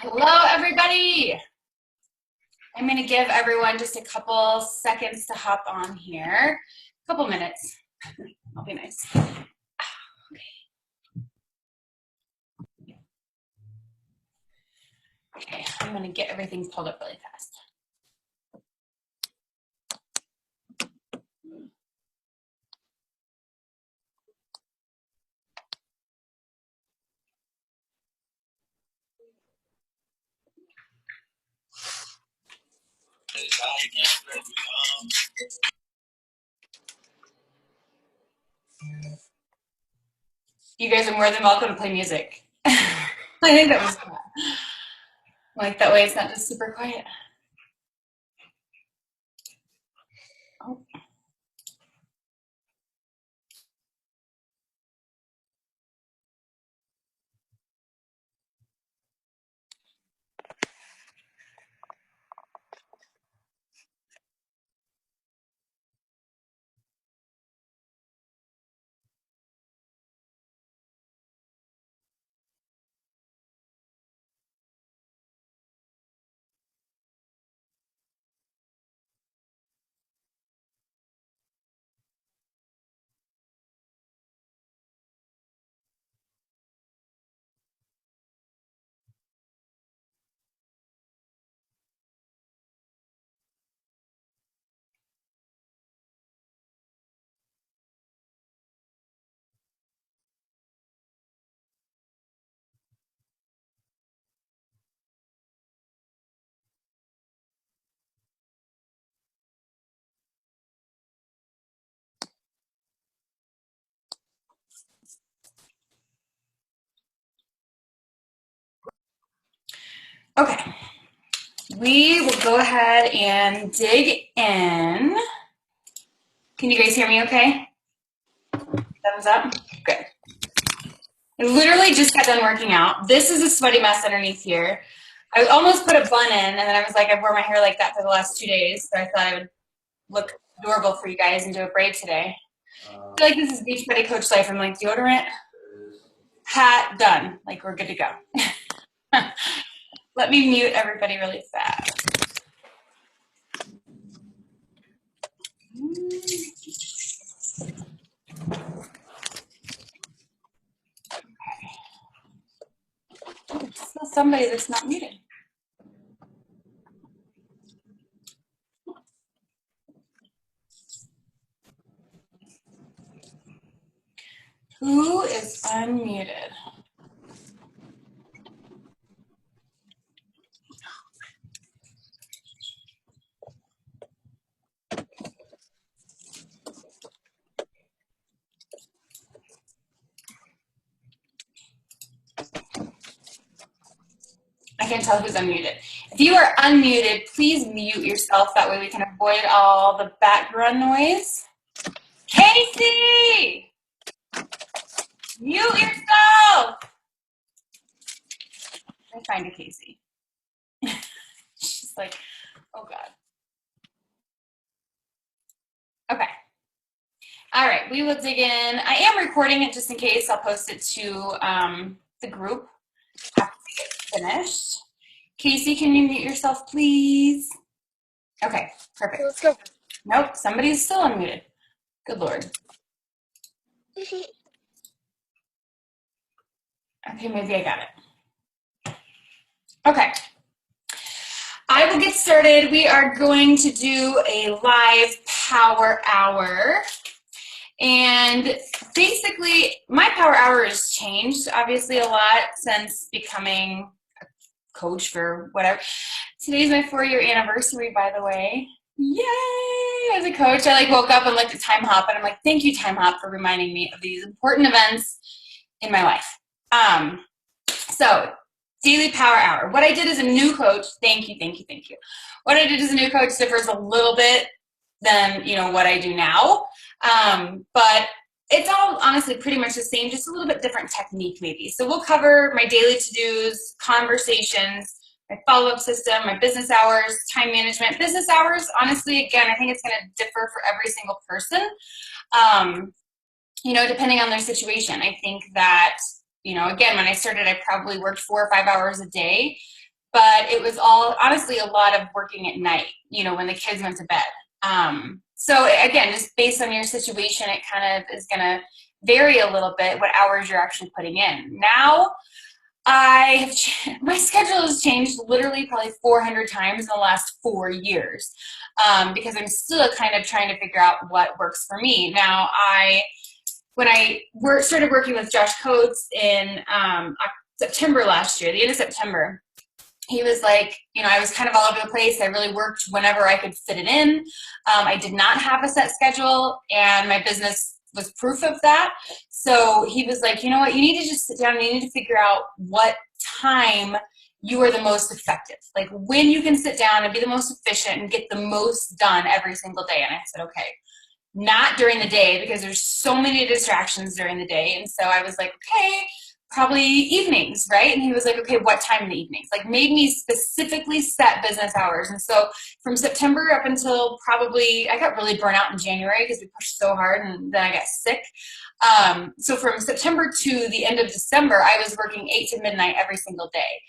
Hello, everybody. I'm going to give everyone just a couple seconds to hop on here. A couple minutes. I'll be nice. Okay, I'm going to get everything pulled up really fast. You guys are more than welcome to play music. I think that was fun. Like that way it's not just super quiet. Oh. Okay, we will go ahead and dig in. Can you guys hear me okay? Thumbs up? Good. I literally just got done working out. This is a sweaty mess underneath here. I almost put a bun in, and then I was like, I've worn my hair like that for the last 2 days, so I thought I would look adorable for you guys and do a braid today. I feel like this is Beachbody Coach Life. I'm like, deodorant, hat, done. Like, we're good to go. Let me mute everybody really fast. There's still somebody that's not muted. Who is unmuted? I can't tell who's unmuted. If you are unmuted, please mute yourself. That way we can avoid all the background noise. Casey! Mute yourself! I find a Casey. She's like, oh God. Okay. All right, we will dig in. I am recording it just in case. I'll post it to the group after we get finished. Casey, can you mute yourself, please? Okay, perfect. Let's go. Nope, somebody's still unmuted. Good Lord. Okay, maybe I got it. Okay. I will get started. We are going to do a live power hour. And basically, my power hour has changed, obviously, a lot since becoming a coach for whatever. Today's my 4-year anniversary, by the way. Yay! As a coach, I like woke up and looked at Time Hop, and I'm like, thank you, Time Hop, for reminding me of these important events in my life. So, daily power hour. What I did as a new coach, thank you. What I did as a new coach differs a little bit than, what I do now. But it's all honestly pretty much the same, just a little bit different technique maybe. So we'll cover my daily to-dos, conversations, my follow-up system, my business hours, time management. Business hours, honestly, again, I think it's going to differ for every single person, depending on their situation. I think that, again, when I started, I probably worked 4 or 5 hours a day. but it was all honestly a lot of working at night, you know, when the kids went to bed. So again, just based on your situation, it kind of is going to vary a little bit what hours you're actually putting in. Now, my schedule has changed literally probably 400 times in the last 4 years, because I'm still kind of trying to figure out what works for me. Now, when I started working with Josh Coates in September last year, the end of September, he was like, you know, I was kind of all over the place. I really worked whenever I could fit it in. I did not have a set schedule, and my business was proof of that. So he was like, you know what, you need to just sit down and you need to figure out what time you are the most effective. Like when you can sit down and be the most efficient and get the most done every single day. And I said, okay, not during the day, because there's so many distractions during the day. And so I was like, okay, probably evenings, right? And he was like, okay, what time in the evenings? Like made me specifically set business hours. And so from September up until probably, I got really burnt out in January because we pushed so hard and then I got sick. So from September to the end of December, I was working 8 to midnight every single day.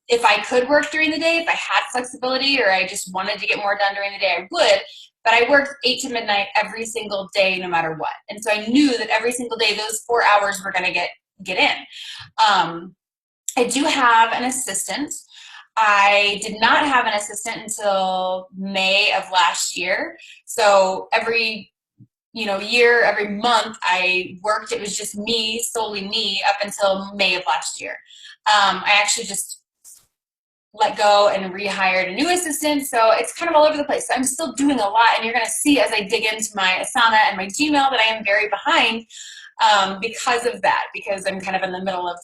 If I could work during the day, if I had flexibility or I just wanted to get more done during the day, I would. But I worked 8 to midnight every single day, no matter what. And so I knew that every single day, those 4 hours were going to get in. I do have an assistant. I did not have an assistant until May of last year. So every year, every month I worked, it was just me, solely me, up until May of last year. I actually just let go and rehired a new assistant. So it's kind of all over the place. So I'm still doing a lot, and you're going to see as I dig into my Asana and my Gmail that I am very behind because of that, because I'm kind of in the middle of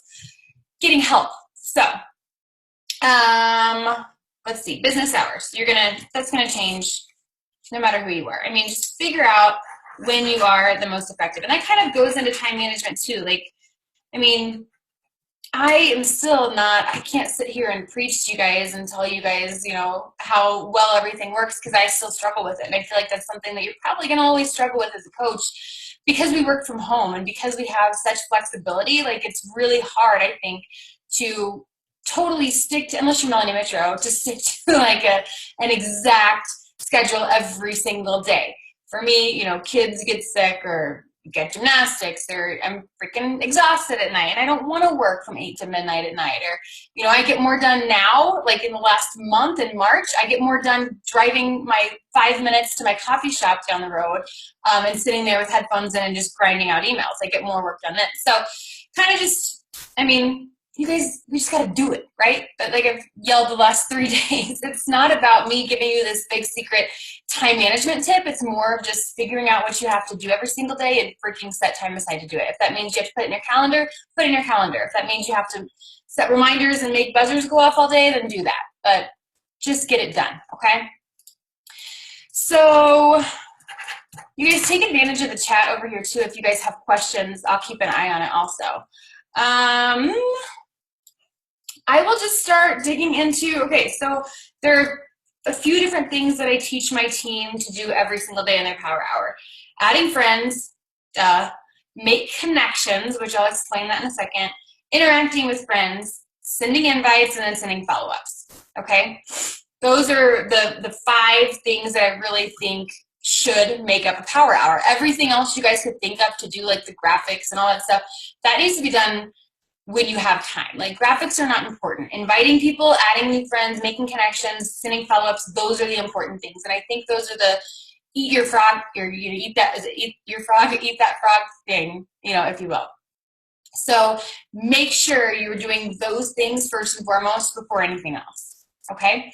getting help. So let's see, business hours. That's going to change no matter who you are. I mean, just figure out when you are the most effective. And that kind of goes into time management too. Like, I mean, I can't sit here and preach to you guys and tell you guys, how well everything works, because I still struggle with it. And I feel like that's something that you're probably going to always struggle with as a coach, because we work from home and because we have such flexibility. Like, it's really hard, I think, to totally stick to, unless you're Melanie Mitro, to stick to like an exact schedule every single day. For me, kids get sick or get gymnastics, or I'm freaking exhausted at night and I don't want to work from 8 to midnight at night. Or, I get more done now, like in the last month in March, I get more done driving my 5 minutes to my coffee shop down the road and sitting there with headphones in and just grinding out emails. I get more work done then. So kind of just, you guys, we just got to do it, right? But like I've yelled the last 3 days, it's not about me giving you this big secret time management tip. It's more of just figuring out what you have to do every single day and freaking set time aside to do it. If that means you have to put it in your calendar, put it in your calendar. If that means you have to set reminders and make buzzers go off all day, then do that. But just get it done, okay? So you guys take advantage of the chat over here too. If you guys have questions, I'll keep an eye on it also. I will just start digging into, okay, so there are a few different things that I teach my team to do every single day in their power hour. Adding friends, make connections, which I'll explain that in a second, interacting with friends, sending invites, and then sending follow-ups, okay? Those are the 5 things that I really think should make up a power hour. Everything else you guys could think of to do, like the graphics and all that stuff, that needs to be done when you have time. Like, graphics are not important. Inviting people, adding new friends, making connections, sending follow-ups, those are the important things. And I think those are the eat your frog, or eat that frog thing, if you will. So make sure you're doing those things first and foremost before anything else, okay?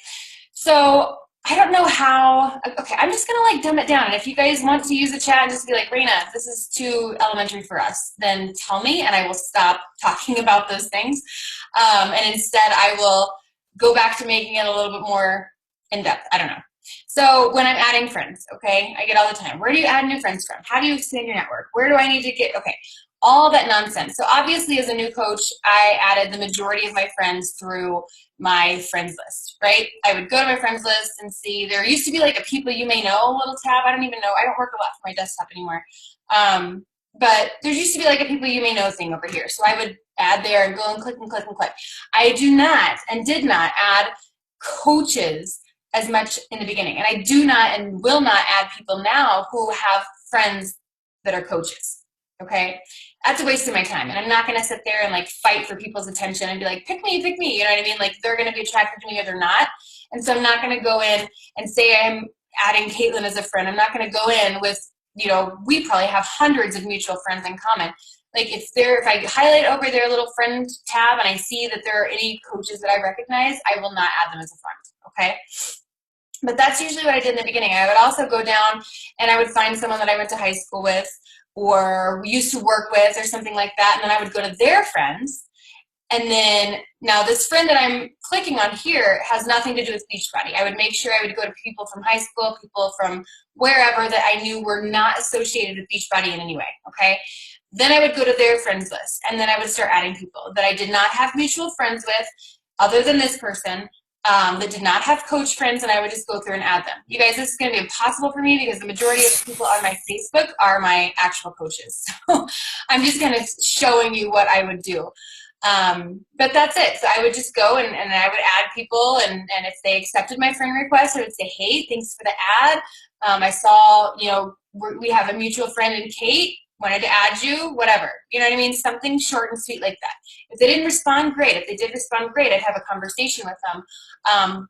So I don't know how, okay, I'm just gonna dumb it down. And if you guys want to use the chat and just be like, Raina, this is too elementary for us, then tell me and I will stop talking about those things. And instead I will go back to making it a little bit more in depth. I don't know. So when I'm adding friends, okay, I get all the time, where do you add new friends from? How do you expand your network? Where do I need to get, okay, all that nonsense. So obviously as a new coach, I added the majority of my friends through my friends list, right? I would go to my friends list and see, there used to be like a people you may know little tab. I don't even know. I don't work a lot from my desktop anymore. but there used to be like a people you may know thing over here. So I would add there and go and click and click and click. I do not and did not add coaches as much in the beginning. And I do not and will not add people now who have friends that are coaches. Okay? That's a waste of my time. And I'm not going to sit there and like fight for people's attention and be like, pick me, pick me. You know what I mean? Like they're going to be attracted to me or they're not. And so I'm not going to go in and say I'm adding Caitlin as a friend. I'm not going to go in with, you know, we probably have hundreds of mutual friends in common. Like if I highlight over their little friend tab and I see that there are any coaches that I recognize, I will not add them as a friend, okay? But that's usually what I did in the beginning. I would also go down and I would find someone that I went to high school with or used to work with or something like that, and then I would go to their friends. And then now this friend that I'm clicking on here has nothing to do with Beachbody. I would make sure I would go to people from high school, people from wherever that I knew were not associated with Beachbody in any way, okay? Then I would go to their friends list, and then I would start adding people that I did not have mutual friends with other than this person, that did not have coach friends, and I would just go through and add them. You guys, this is going to be impossible for me because the majority of people on my Facebook are my actual coaches. So I'm just kind of showing you what I would do. But that's it. So I would just go and I would add people, and if they accepted my friend request, I would say, hey, thanks for the ad. I saw, you know, we have a mutual friend in Kate, wanted to add you, whatever. You know what I mean? Something short and sweet like that. If they didn't respond, great. If they did respond, great. I'd have a conversation with them.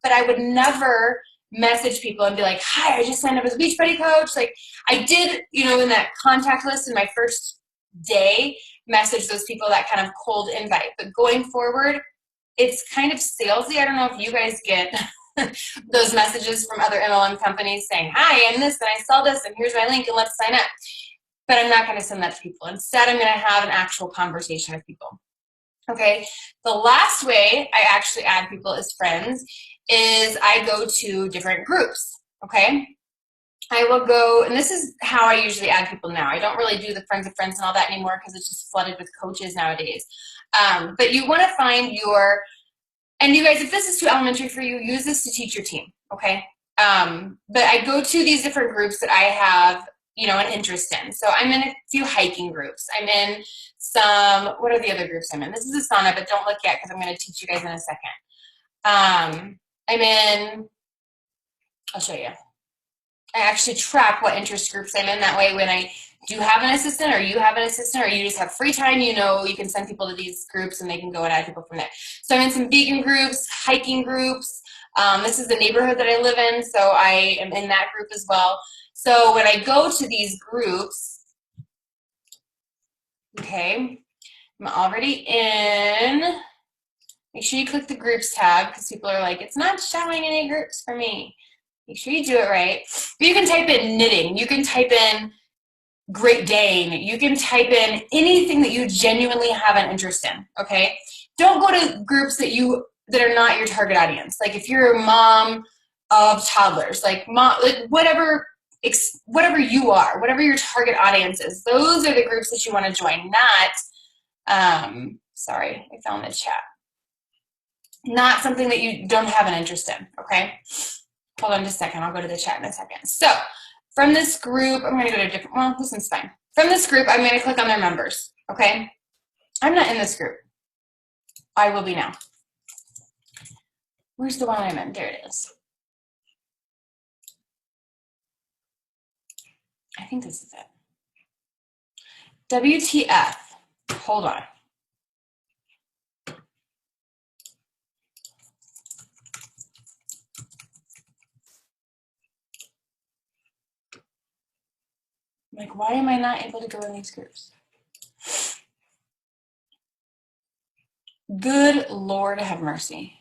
But I would never message people and be like, hi, I just signed up as a Beachbody coach. Like I did, you know, in that contact list in my first day, message those people that kind of cold invite. But going forward, it's kind of salesy. I don't know if you guys get those messages from other MLM companies saying, hi, I'm this and I sell this and here's my link and let's sign up. But I'm not going to send that to people. Instead, I'm going to have an actual conversation with people. Okay, the last way I actually add people as friends is I go to different groups, okay? I will go, and this is how I usually add people now. I don't really do the friends of friends and all that anymore because it's just flooded with coaches nowadays. But you want to find your, and you guys, if this is too elementary for you, use this to teach your team, okay? But I go to these different groups that I have, you know, an interest in. So I'm in a few hiking groups. I'm in some, what are the other groups I'm in? This is Asana, but don't look yet because I'm going to teach you guys in a second. I'm in, I'll show you. I actually track what interest groups I'm in. That way when I do have an assistant or you have an assistant or you just have free time, you know, you can send people to these groups and they can go and add people from there. So I'm in some vegan groups, hiking groups. This is the neighborhood that I live in, so I am in that group as well. So when I go to these groups, okay, I'm already in. Make sure you click the groups tab because people are like, it's not showing any groups for me. Make sure you do it right. But you can type in knitting. You can type in Great Dane. You can type in anything that you genuinely have an interest in, okay? Don't go to groups that are not your target audience. Like if you're a mom of toddlers, like whatever you are, whatever your target audience is, those are the groups that you want to join, not, sorry, I found the chat. Not something that you don't have an interest in, okay? Hold on just a second. I'll go to the chat in a second. So from this group, I'm going to go to a different, well, this one's fine. From this group, I'm going to click on their members, okay? I'm not in this group. I will be now. Where's the one I'm in? There it is. I think this is it. WTF. Hold on. Like, why am I not able to go in these groups? Good Lord have mercy.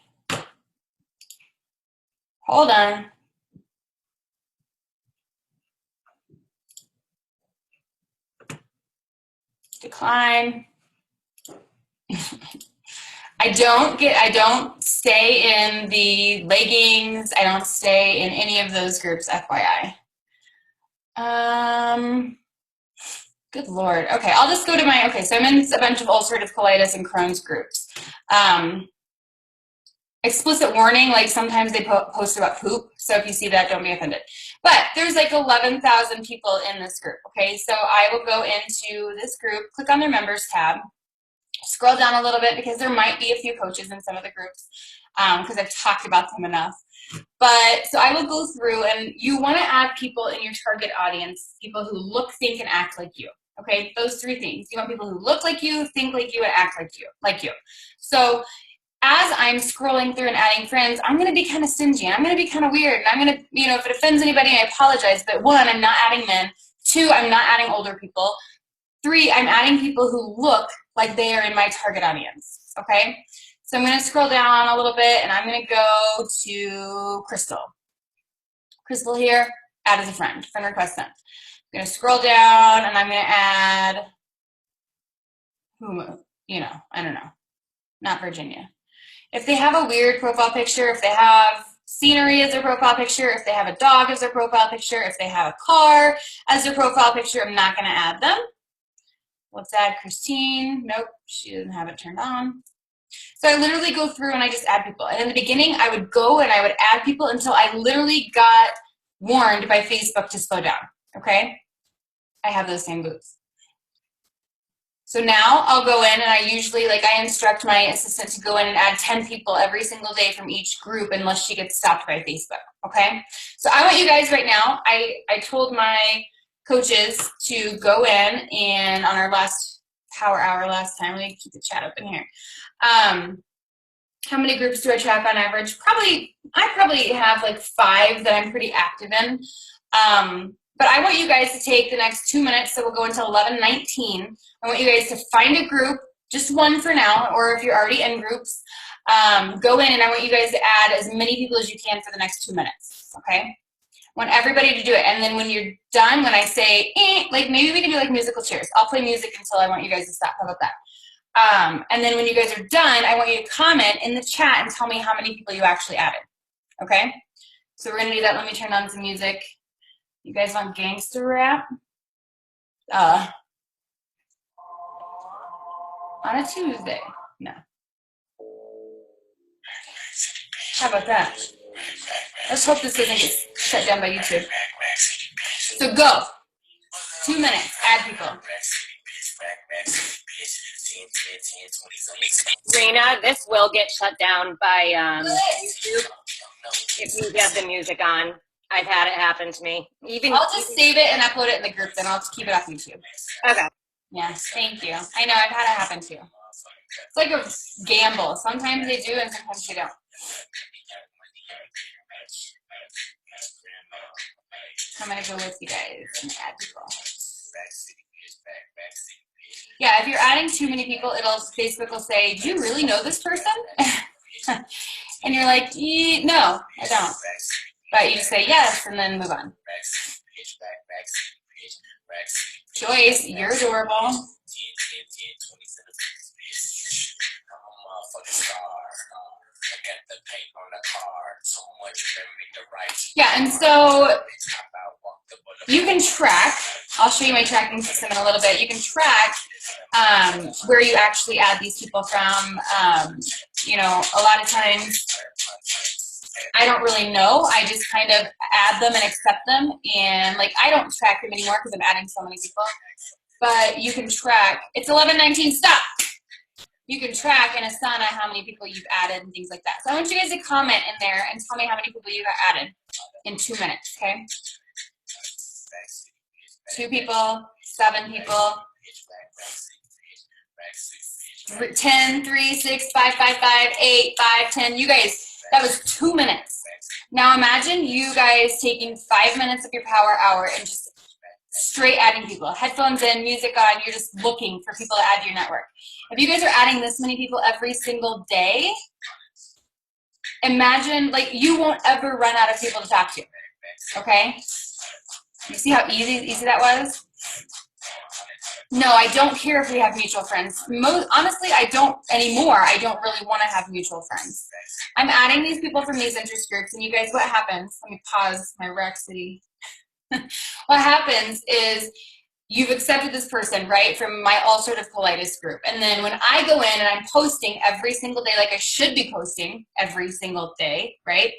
Hold on. Decline. I don't stay in the leggings. I don't stay in any of those groups, FYI. Good Lord. Okay, I'll just go to my, okay, so I'm in a bunch of ulcerative colitis and Crohn's groups. Explicit warning, like sometimes they post about poop, so if you see that, don't be offended. But there's like 11,000 people in this group, okay? So I will go into this group, click on their members tab, scroll down a little bit because there might be a few coaches in some of the groups because I've talked about them enough. But so I will go through, and you want to add people in your target audience, people who look, think, and act like you. Okay, those three things. You want people who look like you, think like you, and act like you. So as I'm scrolling through and adding friends, I'm going to be kind of stingy. I'm going to be kind of weird. And I'm going to, if it offends anybody, I apologize. But one, I'm not adding men. Two, I'm not adding older people. Three, I'm adding people who look like they are in my target audience. Okay? So I'm going to scroll down a little bit, and I'm going to go to Crystal. Crystal here, add as a friend request sent. I'm going to scroll down, and I'm going to add, I don't know, not Virginia. If they have a weird profile picture, if they have scenery as their profile picture, if they have a dog as their profile picture, if they have a car as their profile picture, I'm not going to add them. Let's add Christine. Nope, she doesn't have it turned on. So I literally go through and I just add people. And in the beginning, I would go and I would add people until I literally got warned by Facebook to slow down, okay? I have those same boots. So now I'll go in, and I usually, I instruct my assistant to go in and add 10 people every single day from each group unless she gets stopped by Facebook, okay? So I want you guys right now, I told my coaches to go in, and on our last power hour last time, let me keep the chat open here. How many groups do I track on average? I probably have like 5 that I'm pretty active in. But I want you guys to take the next 2 minutes, so we'll go until 11:19. I want you guys to find a group, just one for now, or if you're already in groups, go in, and I want you guys to add as many people as you can for the next 2 minutes, okay? I want everybody to do it, and then when you're done, when I say, maybe we can do like musical chairs. I'll play music until I want you guys to stop. How about that? And then when you guys are done, I want you to comment in the chat and tell me how many people you actually added, okay? So we're gonna do that. Let me turn on some music. You guys want gangster rap? On a Tuesday? No. How about that? Let's hope this doesn't get shut down by YouTube. So go. 2 minutes. Add people. Raina, this will get shut down by YouTube if you get the music on. I've had it happen to me. I'll just save it and upload it in the group, then I'll just keep it off YouTube. Okay. Yeah, thank you. I know, I've had it happen too. It's like a gamble. Sometimes they do and sometimes they don't. I'm going to go with you guys and add people. Yeah, if you're adding too many people, Facebook will say, do you really know this person? And you're like, no, I don't. But you just say yes and then move on. Joyce, you're adorable. Yeah, and so you can track. I'll show you my tracking system in a little bit. You can track where you actually add these people from. A lot of times I don't really know. I just kind of add them and accept them. And I don't track them anymore because I'm adding so many people. But you can track. It's 11:19. Stop. You can track in Asana how many people you've added and things like that. So I want you guys to comment in there and tell me how many people you got added in 2 minutes, okay? 2 people, 7 people, 10, 3, 6, 5, 5, 5, 8, 5, 10. You guys, that was 2 minutes. Now imagine you guys taking 5 minutes of your power hour and just straight adding people. Headphones in, music on, you're just looking for people to add to your network. If you guys are adding this many people every single day, imagine, you won't ever run out of people to talk to, okay? You see how easy that was? No, I don't care if we have mutual friends. Honestly, I don't anymore. I don't really want to have mutual friends. I'm adding these people from these interest groups, and you guys, what happens? Let me pause my Rack City. What happens is you've accepted this person, right, from my ulcerative colitis group. And then when I go in and I'm posting every single day, like I should be posting every single day, right,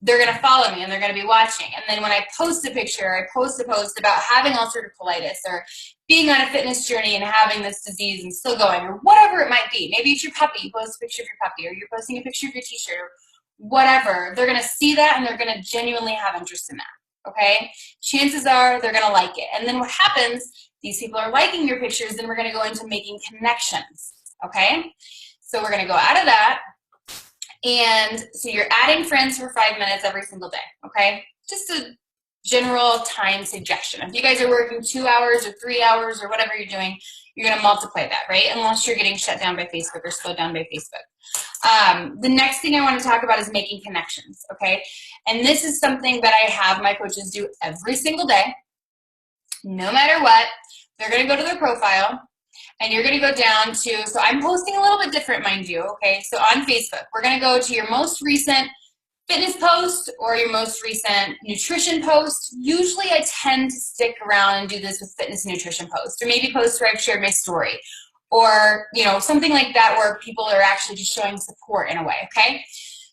they're going to follow me and they're going to be watching. And then when I post a picture, I post a post about having ulcerative colitis or being on a fitness journey and having this disease and still going, or whatever it might be. Maybe it's your puppy, you post a picture of your puppy, or you're posting a picture of your t-shirt, or whatever. They're going to see that and they're going to genuinely have interest in that, okay? Chances are they're going to like it. And then what happens, these people are liking your pictures, then we're going to go into making connections, okay? So we're going to go out of that. And so you're adding friends for 5 minutes every single day, okay? Just a general time suggestion. If you guys are working 2 hours or 3 hours or whatever you're doing, you're gonna multiply that, right? Unless you're getting shut down by Facebook or slowed down by Facebook. The next thing I wanna talk about is making connections, okay? And this is something that I have my coaches do every single day, no matter what. They're gonna go to their profile, and you're gonna go down to, so I'm posting a little bit different, mind you, okay? So on Facebook, we're gonna go to your most recent fitness post or your most recent nutrition post. Usually I tend to stick around and do this with fitness and nutrition posts, or maybe posts where I've shared my story, or something like that where people are actually just showing support in a way, okay?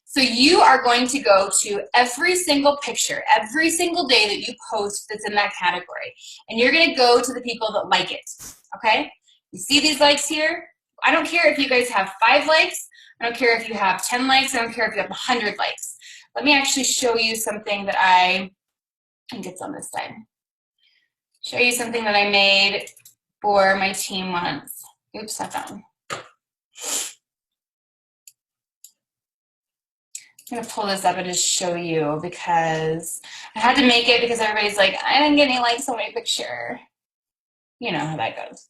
So you are going to go to every single picture, every single day that you post that's in that category, and you're gonna go to the people that like it, okay? You see these likes here? I don't care if you guys have 5 likes. I don't care if you have 10 likes. I don't care if you have 100 likes. Let me actually show you something that I think it's on this side. Show you something that I made for my team once. Oops, I found. I'm gonna pull this up and just show you because I had to make it because everybody's like, I didn't get any likes on my picture. You know how that goes.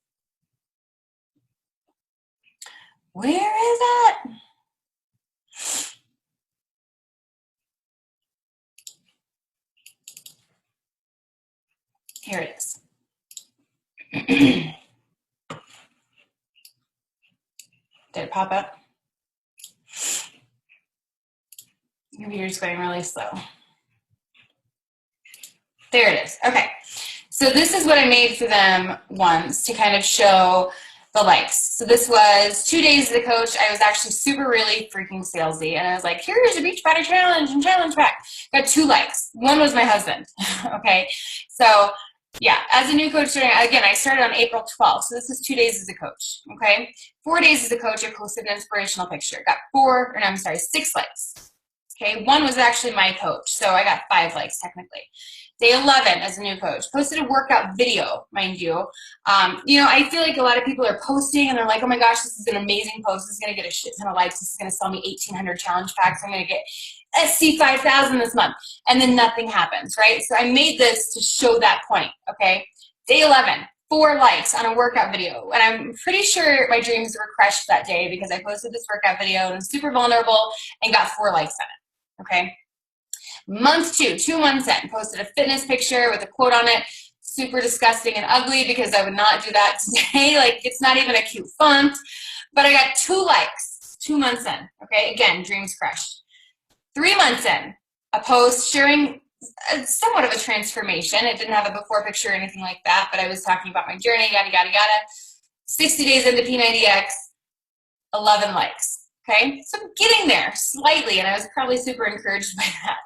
Where is that? Here it is. Did it pop up? Computer's going really slow. There it is. Okay. So this is what I made for them once to kind of show the likes. So this was 2 days as a coach. I was actually really freaking salesy. And I was like, here's a beach body challenge and challenge pack. Got 2 likes. One was my husband. Okay. So yeah, as a new coach, again, I started on April 12th. So this is 2 days as a coach. Okay. 4 days as a coach, I posted an inspirational picture. Got 6 likes. Okay. 1 was actually my coach. So I got 5 likes technically. Day 11 as a new coach, posted a workout video, mind you. I feel like a lot of people are posting and they're like, oh my gosh, this is an amazing post. This is going to get a shit ton of likes. This is going to sell me 1,800 challenge packs. I'm going to get SC 5,000 this month. And then nothing happens, right? So I made this to show that point, okay? Day 11, 4 likes on a workout video. And I'm pretty sure my dreams were crushed that day because I posted this workout video and was super vulnerable and got 4 likes on it, okay? Month 2, 2 months in, posted a fitness picture with a quote on it, super disgusting and ugly because I would not do that today. Like, it's not even a cute font, but I got 2 likes, 2 months in, okay? Again, dreams crushed. 3 months in, a post sharing somewhat of a transformation. It didn't have a before picture or anything like that, but I was talking about my journey, yada, yada, yada. 60 days into P90X, 11 likes. Okay, so I'm getting there slightly, and I was probably super encouraged by that.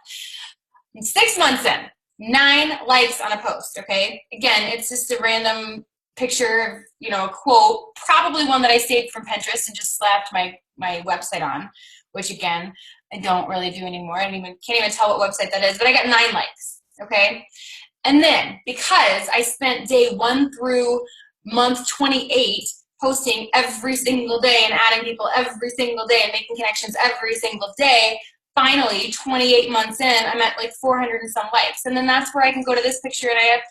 And 6 months in, 9 likes on a post, okay? Again, it's just a random picture of, a quote, probably one that I saved from Pinterest and just slapped my website on, which again, I don't really do anymore. I can't even tell what website that is, but I got 9 likes, okay? And then, because I spent day 1 through month 28 posting every single day and adding people every single day and making connections every single day, finally, 28 months in, I'm at like 400 and some likes. And then that's where I can go to this picture and I have,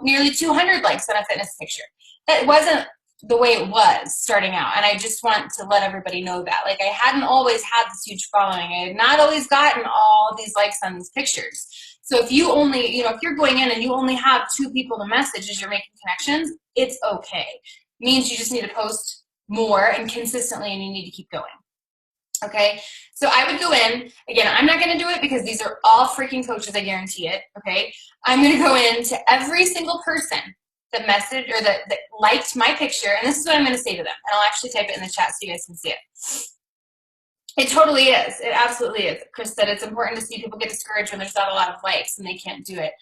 nearly 200 likes on a fitness picture. That wasn't the way it was starting out. And I just want to let everybody know that. Like, I hadn't always had this huge following. I had not always gotten all these likes on these pictures. So if you only, if you're going in and you only have 2 people to message as you're making connections, it's okay. It means you just need to post more and consistently, and you need to keep going. Okay, so I would go in, again, I'm not going to do it because these are all freaking coaches, I guarantee it, okay? I'm going to go into every single person that messaged or that liked my picture, and this is what I'm going to say to them, and I'll actually type it in the chat so you guys can see it. It totally is. It absolutely is. Chris said it's important to see people get discouraged when there's not a lot of likes and they can't do it,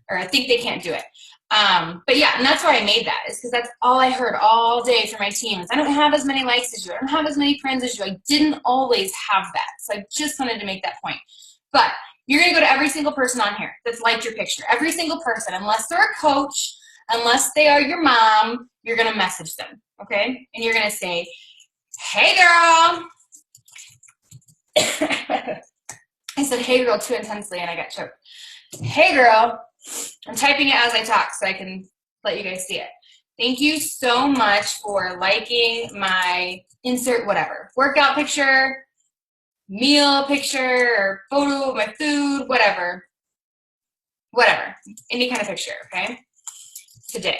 or I think they can't do it. But yeah, and that's why I made that, is because that's all I heard all day from my team is I don't have as many likes as you. I don't have as many friends as you. I didn't always have that. So I just wanted to make that point. But you're going to go to every single person on here that's liked your picture. Every single person, unless they're a coach, unless they are your mom, you're going to message them, okay? And you're going to say, hey, girl. I said, hey, girl, too intensely, and I got choked. Hey, girl. I'm typing it as I talk so I can let you guys see it. Thank you so much for liking my insert whatever. Workout picture, meal picture, or photo of my food, whatever. Whatever. Any kind of picture, okay? Today.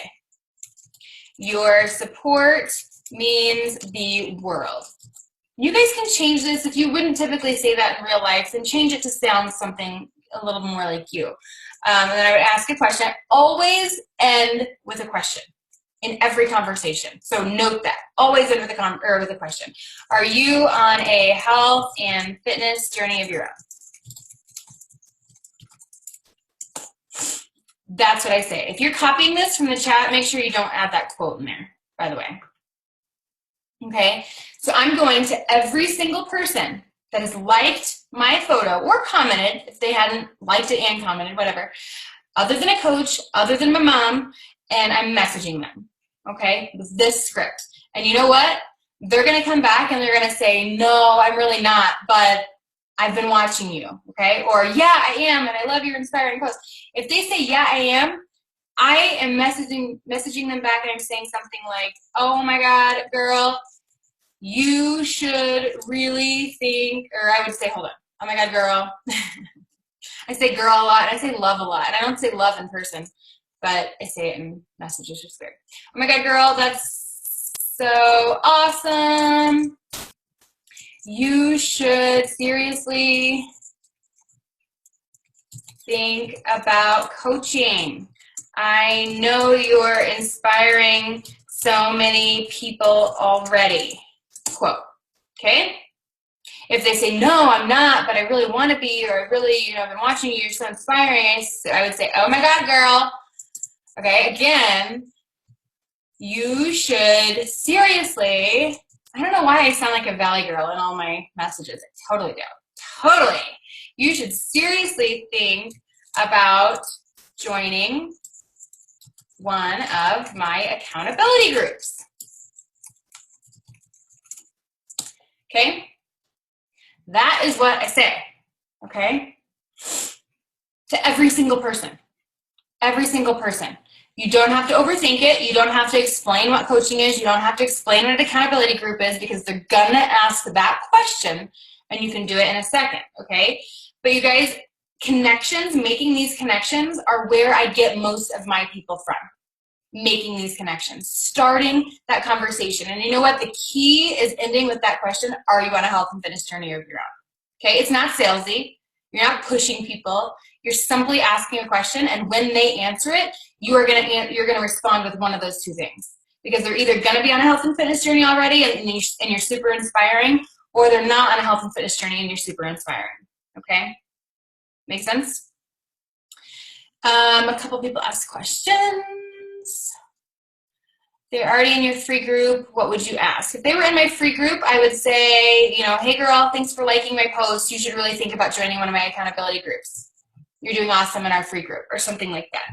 Your support means the world. You guys can change this. If you wouldn't typically say that in real life, then change it to sound something a little more like you. And then I would ask a question. I always end with a question in every conversation. So note that. Always end with a question. Are you on a health and fitness journey of your own? That's what I say. If you're copying this from the chat, make sure you don't add that quote in there, by the way. Okay, so I'm going to every single person that has liked my photo or commented, if they hadn't liked it and commented, whatever, other than a coach, other than my mom, and I'm messaging them, okay, with this script. And you know what? They're going to come back and they're going to say, no, I'm really not, but I've been watching you, okay? Or, yeah, I am, and I love your inspiring post. If they say, yeah, I am messaging them back, and I'm saying something like, oh, my God, girl, you should really think, or I would say, hold on, oh my God, girl. I say girl a lot, and I say love a lot, and I don't say love in person, but I say it in messages, it's weird. Oh my God, girl, that's so awesome. You should seriously think about coaching. I know you're inspiring so many people already. Quote, okay? If they say, no, I'm not, but I really want to be, or I really, I've been watching you, you're so inspiring, I would say, oh my God, girl. Okay, again, you should seriously, I don't know why I sound like a Valley girl in all my messages. I totally do. Totally. You should seriously think about joining one of my accountability groups. Okay? That is what I say, okay? To every single person. Every single person. You don't have to overthink it. You don't have to explain what coaching is. You don't have to explain what an accountability group is, because they're gonna ask that question and you can do it in a second, okay? But you guys, connections, making these connections are where I get most of my people from. Making these connections, starting that conversation. And you know what? The key is ending with that question, are you on a health and fitness journey of your own? Okay, it's not salesy. You're not pushing people. You're simply asking a question, and when they answer it, you're gonna respond with one of those two things. Because they're either gonna be on a health and fitness journey already and you're super inspiring, or they're not on a health and fitness journey and you're super inspiring, okay? Make sense? A couple people asked questions. They're already in your free group, what would you ask? If they were in my free group, I would say, hey girl, thanks for liking my post. You should really think about joining one of my accountability groups. You're doing awesome in our free group, or something like that.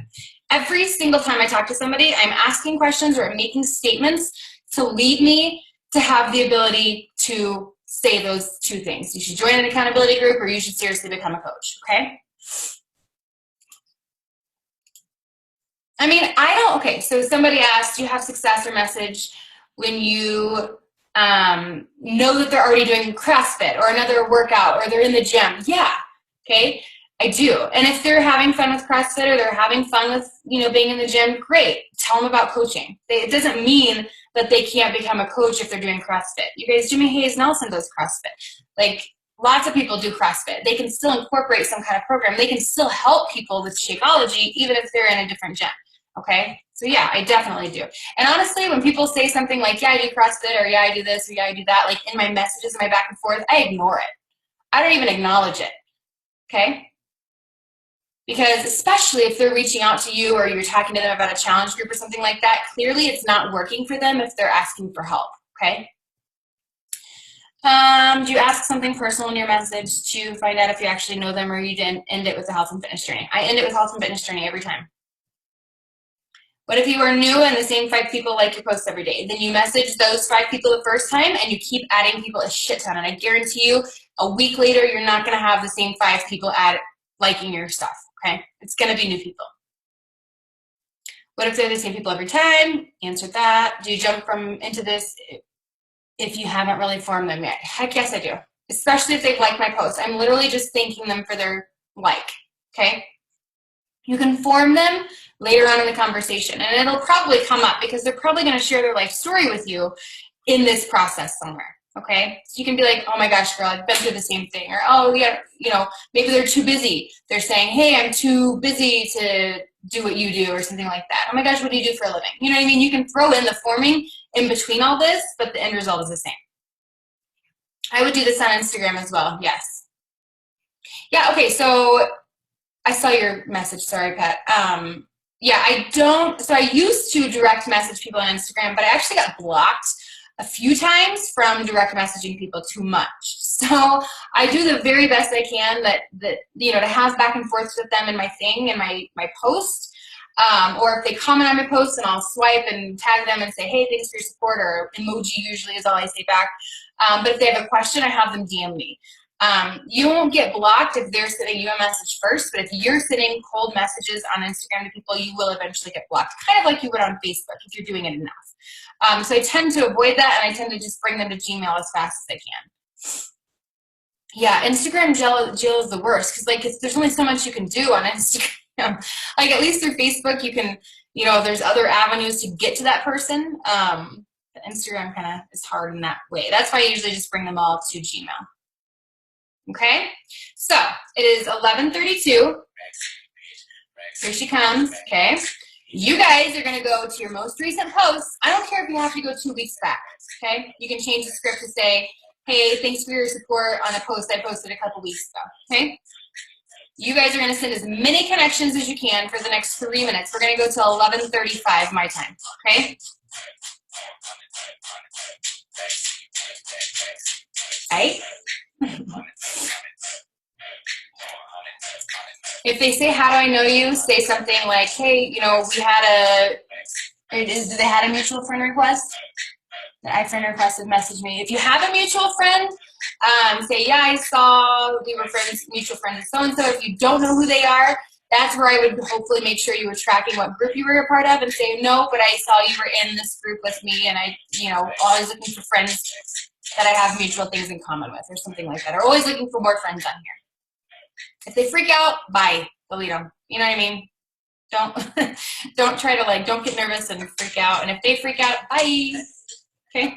Every single time I talk to somebody, I'm asking questions or I'm making statements to lead me to have the ability to say those two things. You should join an accountability group, or you should seriously become a coach, okay? I mean, okay, so somebody asked, do you have success or message when you know that they're already doing CrossFit or another workout, or they're in the gym? Yeah, okay, I do. And if they're having fun with CrossFit, or they're having fun with, being in the gym, great. Tell them about coaching. It doesn't mean that they can't become a coach if they're doing CrossFit. You guys, Jimmy Hayes Nelson does CrossFit. Like, lots of people do CrossFit. They can still incorporate some kind of program. They can still help people with Shakeology, even if they're in a different gym. okay? So yeah, I definitely do. And honestly, when people say something like, yeah, I do CrossFit, or yeah, I do this, or yeah, I do that, like in my messages, in my back and forth, I ignore it. I don't even acknowledge it, okay? Because especially if they're reaching out to you or you're talking to them about a challenge group or something like that, clearly it's not working for them if they're asking for help, okay? Do you ask something personal in your message to find out if you actually know them, or you didn't end it with the health and fitness journey? I end it with health and fitness journey every time. What if you are new and the same 5 people like your posts every day? Then you message those 5 people the first time and you keep adding people a shit ton. And I guarantee you, a week later, you're not going to have the same 5 people liking your stuff, okay? It's going to be new people. What if they're the same people every time? Answer that. Do you jump into this if you haven't really formed them yet? Heck yes, I do. Especially if they've liked my posts. I'm literally just thanking them for their like, okay? You can form them later on in the conversation, and it'll probably come up because they're probably going to share their life story with you in this process somewhere, okay? So you can be like, oh my gosh, girl, I've been through the same thing. Or, oh yeah, you know, maybe they're too busy. They're saying, hey, I'm too busy to do what you do, or something like that. Oh my gosh, what do you do for a living? You know what I mean? You can throw in the forming in between all this, but the end result is the same. I would do this on Instagram as well, yes. Yeah, okay, so I saw your message, sorry, Pat. Yeah, I used to direct message people on Instagram, but I actually got blocked a few times from direct messaging people too much. So I do the very best I can that you know, to have back and forth with them in my thing, in my post. Or if they comment on my post, and I'll swipe and tag them and say, hey, thanks for your support, or emoji usually is all I say back. But if they have a question, I have them DM me. You won't get blocked if they're sending you a message first, but if you're sending cold messages on Instagram to people, you will eventually get blocked, kind of like you would on Facebook if you're doing it enough. So I tend to avoid that, and I tend to just bring them to Gmail as fast as I can. Yeah, Instagram jail is the worst because like there's only so much you can do on Instagram. Like at least through Facebook, you can, you know, there's other avenues to get to that person. But Instagram kind of is hard in that way. That's why I usually just bring them all to Gmail. Okay, so it is 11:32. Here she comes. Okay, you guys are gonna go to your most recent post. I don't care if you have to go 2 weeks back. Okay, you can change the script to say, hey, thanks for your support on a post I posted a couple weeks ago. Okay, you guys are gonna send as many connections as you can for the next 3 minutes. We're gonna go till 11:35 my time. Okay. Right? If they say, how do I know you? Say something like, hey, you know, do they had a mutual friend request? The iFriend requested message me. If you have a mutual friend, say, yeah, I saw we were friends, mutual friends with so-and-so. If you don't know who they are, that's where I would hopefully make sure you were tracking what group you were a part of and say, no, but I saw you were in this group with me, and I, you know, always looking for friends that I have mutual things in common with, or something like that. Or always looking for more friends on here. If they freak out, bye, delete them. You know what I mean? Don't try to like, don't get nervous and freak out. And if they freak out, bye. Okay.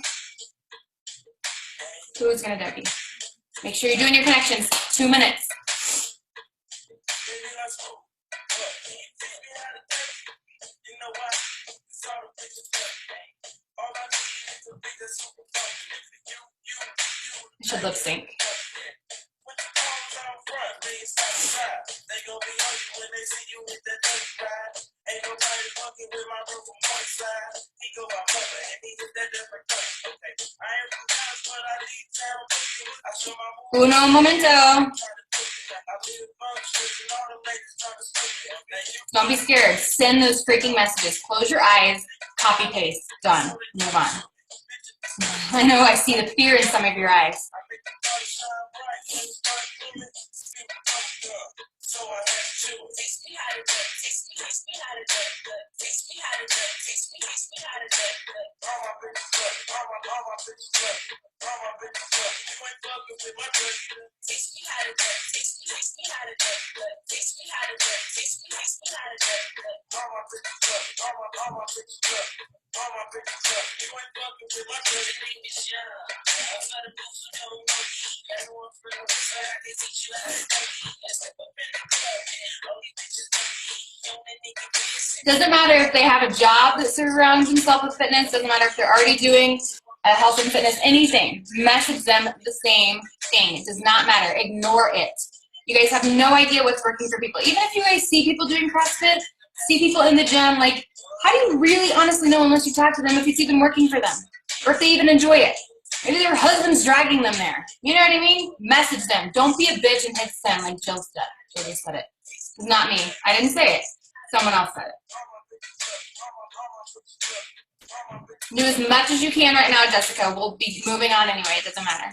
Who's gonna Debbie? Make sure you're doing your connections. 2 minutes. I should lip sync. Uno momento. Don't be scared. Send those freaking messages. Close your eyes. Copy paste. Done. Move on. I know I see the fear in some of your eyes. Doesn't matter if they have a job that surrounds themselves with fitness. Doesn't matter if they're already doing health and fitness, anything. Message them the same thing. It does not matter. Ignore it. You guys have no idea what's working for people. Even if you guys see people doing CrossFit, see people in the gym, like, how do you really honestly know unless you talk to them if it's even working for them? Or if they even enjoy it? Maybe their husband's dragging them there. You know what I mean? Message them. Don't be a bitch and hit send like Jill said. Jill just said it. It's not me. I didn't say it. Someone else said it. Do as much as you can right now, Jessica. We'll be moving on anyway. It doesn't matter.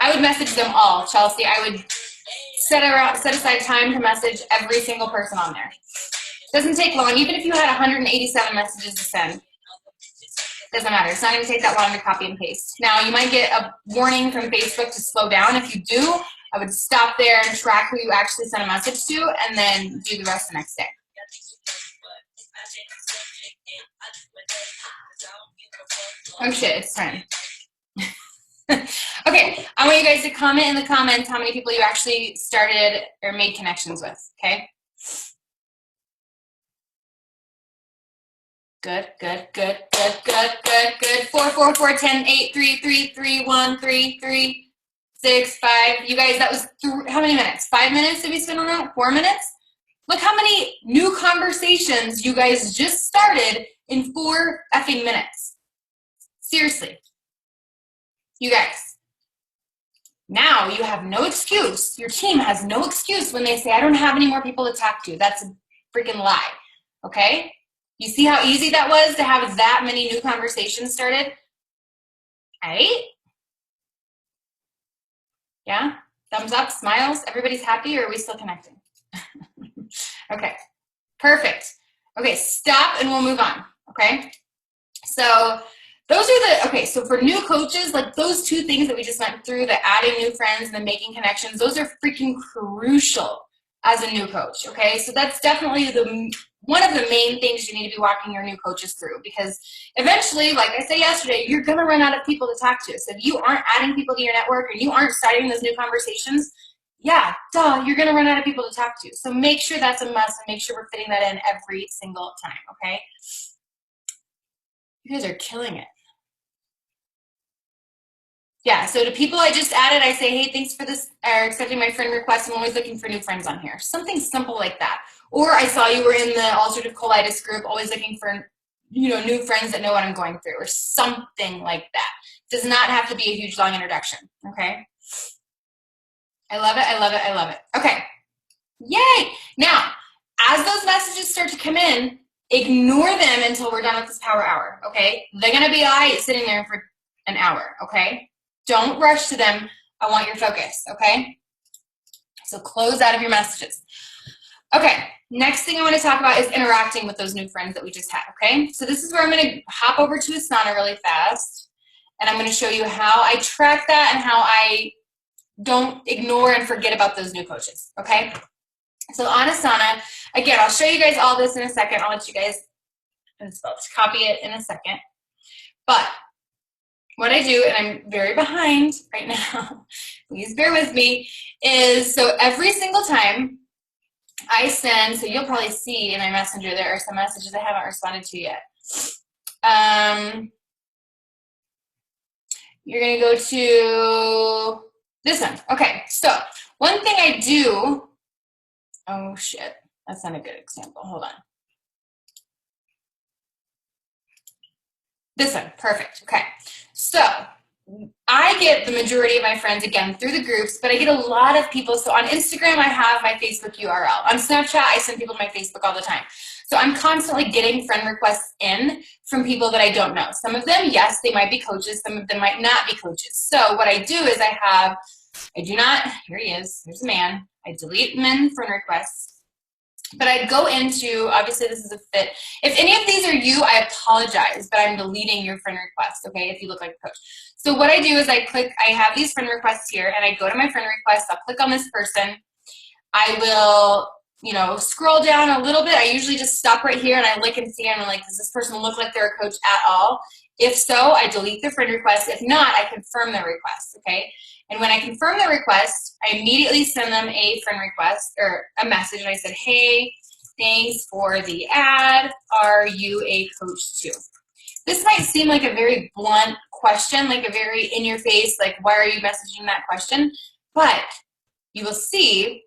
I would message them all, Chelsea. I would set aside time to message every single person on there. It doesn't take long. Even if you had 187 messages to send, doesn't matter. It's not going to take that long to copy and paste. Now, you might get a warning from Facebook to slow down. If you do, I would stop there and track who you actually sent a message to and then do the rest the next day. Oh shit, it's time. Okay, I want you guys to comment in the comments how many people you actually started or made connections with, okay? Good, good, good, good, good, good, good. 4, 4, 4, 10, 8, 3, 3, 3, 1, 3, 3, 6, 5. You guys, that was how many minutes? 5 minutes did we spend on that? 4 minutes? Look how many new conversations you guys just started in 4 effing minutes. Seriously. You guys. Now you have no excuse. Your team has no excuse when they say, I don't have any more people to talk to. That's a freaking lie. Okay? You see how easy that was to have that many new conversations started? Right? Yeah? Thumbs up, smiles. Everybody's happy, or are we still connecting? Okay. Perfect. Okay, stop and we'll move on. Okay? So those are okay, so for new coaches, like those 2 things that we just went through, the adding new friends and the making connections, those are freaking crucial as a new coach, okay? So that's definitely one of the main things you need to be walking your new coaches through, because eventually, like I said yesterday, you're gonna run out of people to talk to. So if you aren't adding people to your network and you aren't starting those new conversations, yeah, duh, you're gonna run out of people to talk to. So make sure that's a must and make sure we're fitting that in every single time, okay? You guys are killing it. Yeah, so to people I just added, I say, hey, thanks for this, or accepting my friend request. I'm always looking for new friends on here. Something simple like that. Or I saw you were in the ulcerative colitis group, always looking for, new friends that know what I'm going through, or something like that. Does not have to be a huge, long introduction, okay? I love it, I love it, I love it. Okay, yay! Now, as those messages start to come in, ignore them until we're done with this power hour, okay? They're gonna be all right sitting there for an hour, okay? Don't rush to them. I want your focus, okay? So close out of your messages. Okay, next thing I want to talk about is interacting with those new friends that we just had, okay? So this is where I'm going to hop over to Asana really fast, and I'm going to show you how I track that and how I don't ignore and forget about those new coaches, okay? So on Asana, again, I'll show you guys all this in a second. I'll let you guys copy it in a second. But what I do, and I'm very behind right now, please bear with me, is so every single time I send, so you'll probably see in my messenger there are some messages I haven't responded to yet. You're going to go to this one. Okay, so one thing I do, oh shit, that's not a good example. Hold on. This one, perfect. Okay, so I get the majority of my friends, again, through the groups, but I get a lot of people. So on Instagram, I have my Facebook URL. On Snapchat, I send people to my Facebook all the time. So I'm constantly getting friend requests in from people that I don't know. Some of them, yes, they might be coaches. Some of them might not be coaches. So what I do is here he is, there's a man. I delete men friend requests. But I'd go into, obviously this is a fit. If any of these are you, I apologize, but I'm deleting your friend request, okay, if you look like a coach. So what I do is I have these friend requests here, and I go to my friend requests, I'll click on this person. I will, scroll down a little bit. I usually just stop right here and I look and see, and I'm like, does this person look like they're a coach at all? If so, I delete the friend request. If not, I confirm the request, okay? And when I confirm the request, I immediately send them a friend request or a message, and I said, hey, thanks for the ad. Are you a coach too? This might seem like a very blunt question, like a very in your face, like why are you messaging that question? But you will see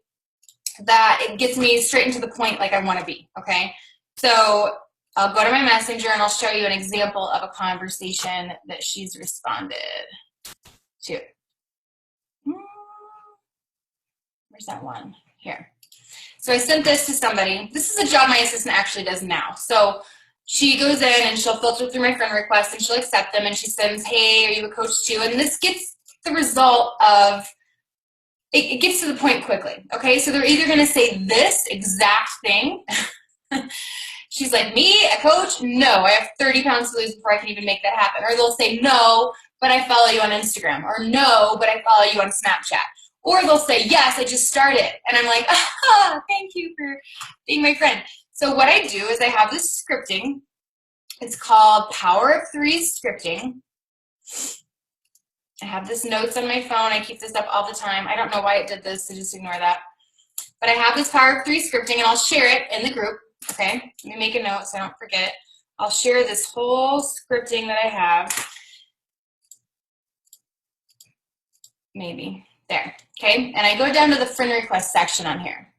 that it gets me straight into the point like I want to be, okay? So I'll go to my messenger and I'll show you an example of a conversation that she's responded to. Where's that one? Here. So I sent this to somebody. This is a job my assistant actually does now. So she goes in and she'll filter through my friend requests and she'll accept them and she sends, hey, are you a coach too? And this gets the result of, it gets to the point quickly, okay? So they're either gonna say this exact thing. She's like, me, a coach? No, I have 30 pounds to lose before I can even make that happen. Or they'll say, no, but I follow you on Instagram. Or no, but I follow you on Snapchat. Or they'll say, yes, I just started. And I'm like, thank you for being my friend. So what I do is I have this scripting. It's called Power of Three Scripting. I have this notes on my phone. I keep this up all the time. I don't know why it did this, so just ignore that. But I have this Power of Three scripting, and I'll share it in the group, okay? Let me make a note so I don't forget. I'll share this whole scripting that I have. Maybe. There, okay? And I go down to the friend request section on here.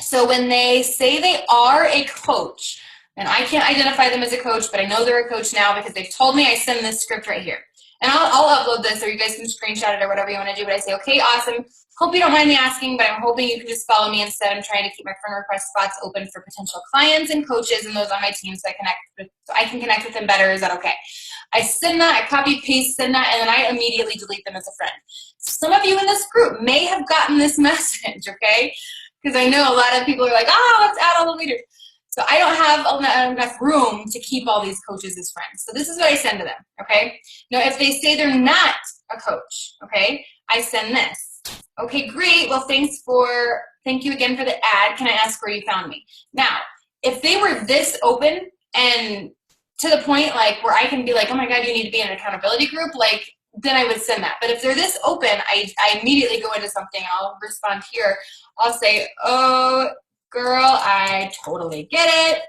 So when they say they are a coach, and I can't identify them as a coach, but I know they're a coach now because they've told me I send this script right here. And I'll upload this, or you guys can screenshot it or whatever you want to do. But I say, okay, awesome. Hope you don't mind me asking, but I'm hoping you can just follow me instead. I'm trying to keep my friend request spots open for potential clients and coaches and those on my team so I can connect with them better. Is that okay? I send that, I copy, paste, send that, and then I immediately delete them as a friend. Some of you in this group may have gotten this message, okay? Because I know a lot of people are like, let's add all the leaders. So I don't have enough room to keep all these coaches as friends. So this is what I send to them, okay? Now, if they say they're not a coach, okay, I send this. Okay, great. Well, thank you again for the ad. Can I ask where you found me? Now, if they were this open and to the point like where I can be like, oh my God, you need to be in an accountability group, like then I would send that. But if they're this open, I immediately go into something. I'll respond here. I'll say, oh, girl, I totally get it.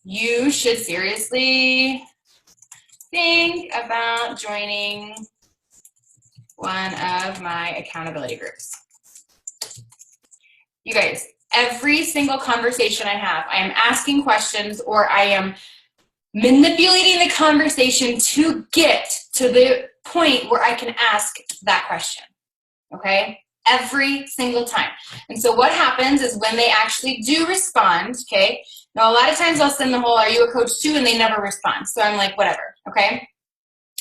You should seriously think about joining one of my accountability groups. You guys, every single conversation I have, I am asking questions or I am manipulating the conversation to get to the point where I can ask that question, okay? Every single time. And so what happens is when they actually do respond, okay? Now, a lot of times I'll send the whole, are you a coach too? And they never respond. So I'm like, whatever, okay?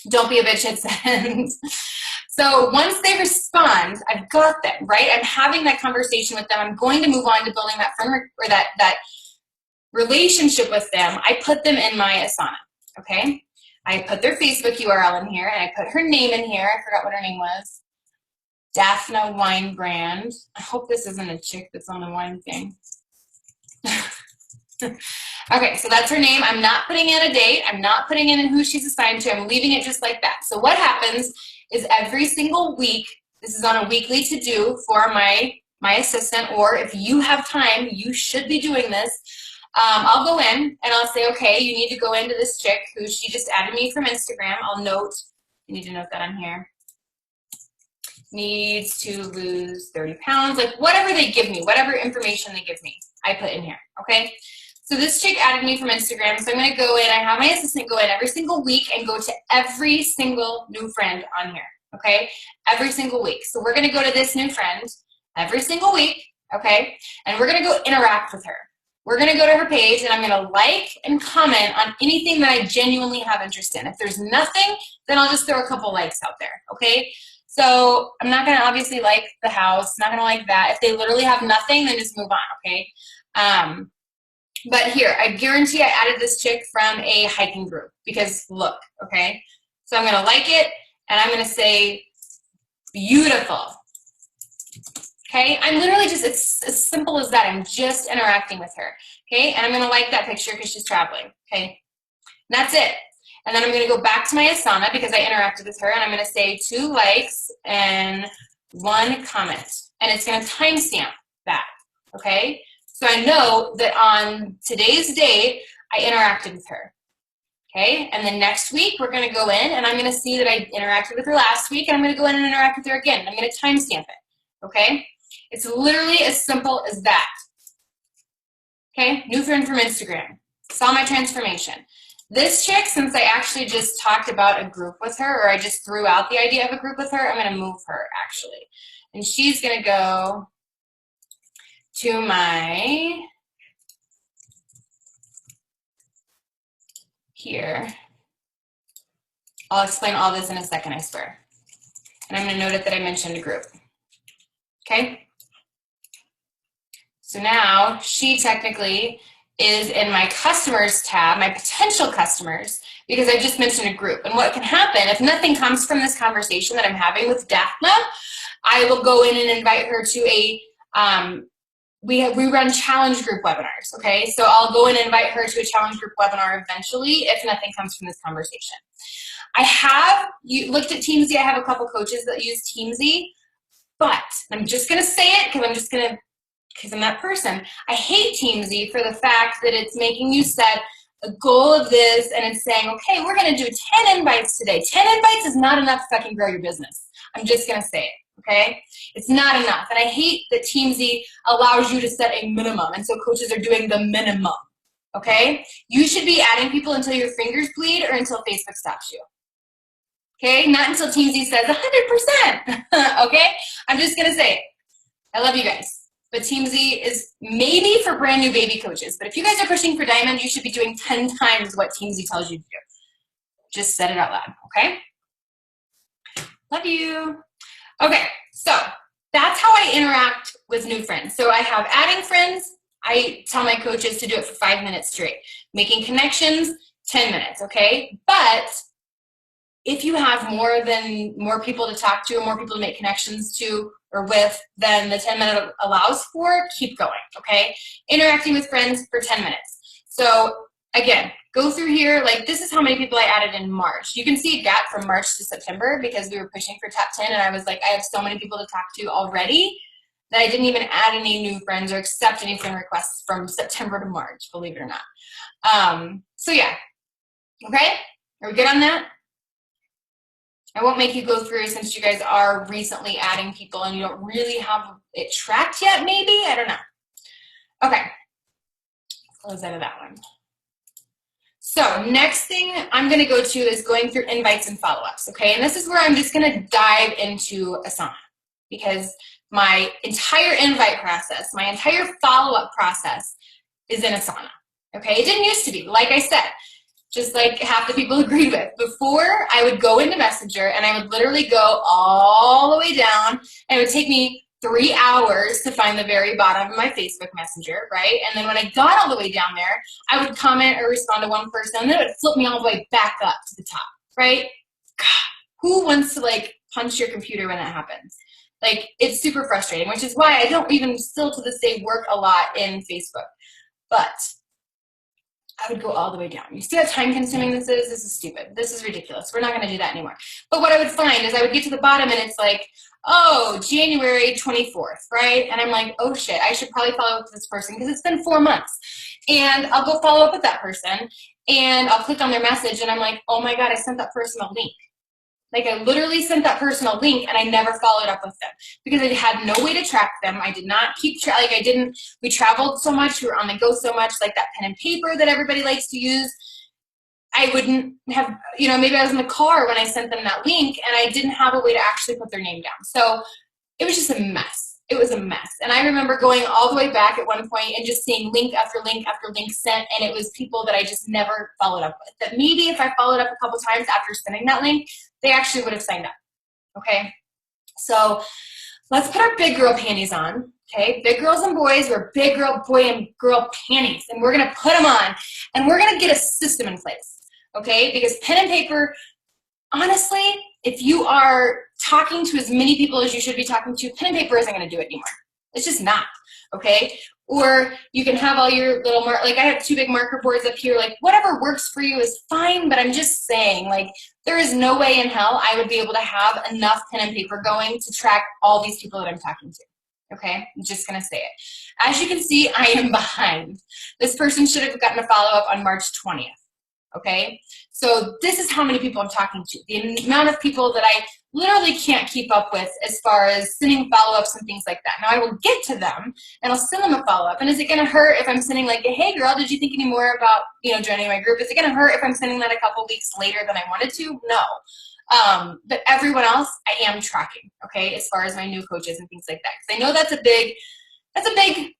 Don't be a bitch, hit send. So once they respond, I've got them, right? I'm having that conversation with them. I'm going to move on to building that friend or that relationship with them. I put them in my Asana, okay? I put their Facebook URL in here, and I put her name in here. I forgot what her name was. Daphne Wine Brand. I hope this isn't a chick that's on the wine thing. Okay, so that's her name. I'm not putting in a date. I'm not putting in who she's assigned to. I'm leaving it just like that. So what happens is every single week, this is on a weekly to-do for my assistant, or if you have time, you should be doing this. I'll go in and I'll say, okay, you need to go into this chick who she just added me from Instagram. I'll note, you need to note that on here. Needs to lose 30 pounds, like whatever they give me, whatever information they give me, I put in here, okay? So this chick added me from Instagram, so I'm gonna go in, I have my assistant go in every single week and go to every single new friend on here, okay? Every single week. So we're gonna go to this new friend every single week, okay? And we're gonna go interact with her. We're gonna go to her page and I'm gonna like and comment on anything that I genuinely have interest in. If there's nothing, then I'll just throw a couple likes out there, okay? So I'm not gonna obviously like the house, not gonna like that. If they literally have nothing, then just move on, okay? But here, I guarantee I added this chick from a hiking group because look, okay? So I'm gonna like it and I'm gonna say beautiful, okay? I'm literally just, it's as simple as that. I'm just interacting with her, okay? And I'm gonna like that picture because she's traveling, okay? And that's it. And then I'm going to go back to my Asana because I interacted with her, and I'm going to say 2 likes and 1 comment. And it's going to timestamp that, okay? So I know that on today's date, I interacted with her, okay? And then next week, we're going to go in, and I'm going to see that I interacted with her last week, and I'm going to go in and interact with her again. I'm going to timestamp it, okay? It's literally as simple as that, okay? New friend from Instagram. Saw my transformation. This chick, since I actually just talked about a group with her, or I just threw out the idea of a group with her, I'm going to move her, actually. And she's going to go to my, here. I'll explain all this in a second, I swear. And I'm going to note it that I mentioned a group. Okay? So now she technically is in my customers tab, my potential customers, because I just mentioned a group. And what can happen if nothing comes from this conversation that I'm having with Daphna, I will go in and invite her to a, we run challenge group webinars, okay? So I'll go in and invite her to a challenge group webinar eventually if nothing comes from this conversation. I have looked at Teamsy. I have a couple coaches that use Teamsy, but I'm just gonna say it because I'm that person. I hate Teamsy for the fact that it's making you set a goal of this, and it's saying, okay, we're gonna do 10 invites today. 10 invites is not enough to fucking grow your business. I'm just gonna say it, okay? It's not enough, and I hate that Teamsy allows you to set a minimum, and so coaches are doing the minimum, okay? You should be adding people until your fingers bleed or until Facebook stops you. Okay, not until Teamsy says 100%, okay? I'm just gonna say it. I love you guys, but Teamsy is maybe for brand new baby coaches, but if you guys are pushing for diamond, you should be doing 10 times what Teamsy tells you to do. Just said it out loud, okay? Love you. Okay, so that's how I interact with new friends. So I have adding friends. I tell my coaches to do it for 5 minutes straight. Making connections, 10 minutes, okay? But if you have more people to talk to, more people to make connections to or with than the 10-minute allows for, keep going, okay? Interacting with friends for 10 minutes. So again, go through here, like this is how many people I added in March. You can see a gap from March to September because we were pushing for top 10, and I was like, I have so many people to talk to already that I didn't even add any new friends or accept any friend requests from September to March, believe it or not. So yeah, okay? Are we good on that? I won't make you go through since you guys are recently adding people and you don't really have it tracked yet, maybe? I don't know. Okay, close out of that one. So next thing I'm gonna go to is going through invites and follow-ups, okay? And this is where I'm just gonna dive into Asana because my entire invite process, my entire follow-up process is in Asana, okay? It didn't used to be, like I said. Just like half the people agreed with. Before, I would go into Messenger and I would literally go all the way down, and it would take me 3 hours to find the very bottom of my Facebook Messenger, right? And then when I got all the way down there, I would comment or respond to one person, and then it would flip me all the way back up to the top, right? God, who wants to like punch your computer when that happens? Like, it's super frustrating, which is why I don't even still to this day work a lot in Facebook. But I would go all the way down. You see how time consuming this is? This is stupid. This is ridiculous. We're not going to do that anymore. But what I would find is I would get to the bottom and it's like, oh, January 24th, right? And I'm like, oh shit, I should probably follow up with this person because it's been 4 months. And I'll go follow up with that person and I'll click on their message and I'm like, oh my God, I sent that person a link. Like I literally sent that person a link and I never followed up with them because I had no way to track them. I did not keep track, like I didn't, we traveled so much, we were on the go so much, like that pen and paper that everybody likes to use. I wouldn't have, you know, maybe I was in the car when I sent them that link and I didn't have a way to actually put their name down. So it was just a mess. It was a mess. And I remember going all the way back at one point and just seeing link after link after link sent, and it was people that I just never followed up with. That maybe if I followed up a couple times after sending that link, they actually would have signed up, okay? So let's put our big girl panties on, okay? Big girls and boys, we're big girl, boy, and girl panties, and we're gonna put them on, and we're gonna get a system in place, okay? Because pen and paper, honestly, if you are talking to as many people as you should be talking to, pen and paper isn't gonna do it anymore. It's just not, okay? Or you can have all your little like I have 2 big marker boards up here, like whatever works for you is fine, but I'm just saying, like, there is no way in hell I would be able to have enough pen and paper going to track all these people that I'm talking to. Okay, I'm just gonna say it. As you can see, I am behind. This person should have gotten a follow-up on March 20th. Okay, so this is how many people I'm talking to. The amount of people that I literally can't keep up with as far as sending follow-ups and things like that. Now I will get to them and I'll send them a follow-up. And is it gonna hurt if I'm sending like, hey girl, did you think any more about, joining my group? Is it gonna hurt if I'm sending that a couple weeks later than I wanted to? No. But everyone else I am tracking, okay, as far as my new coaches and things like that. Because I know that's a big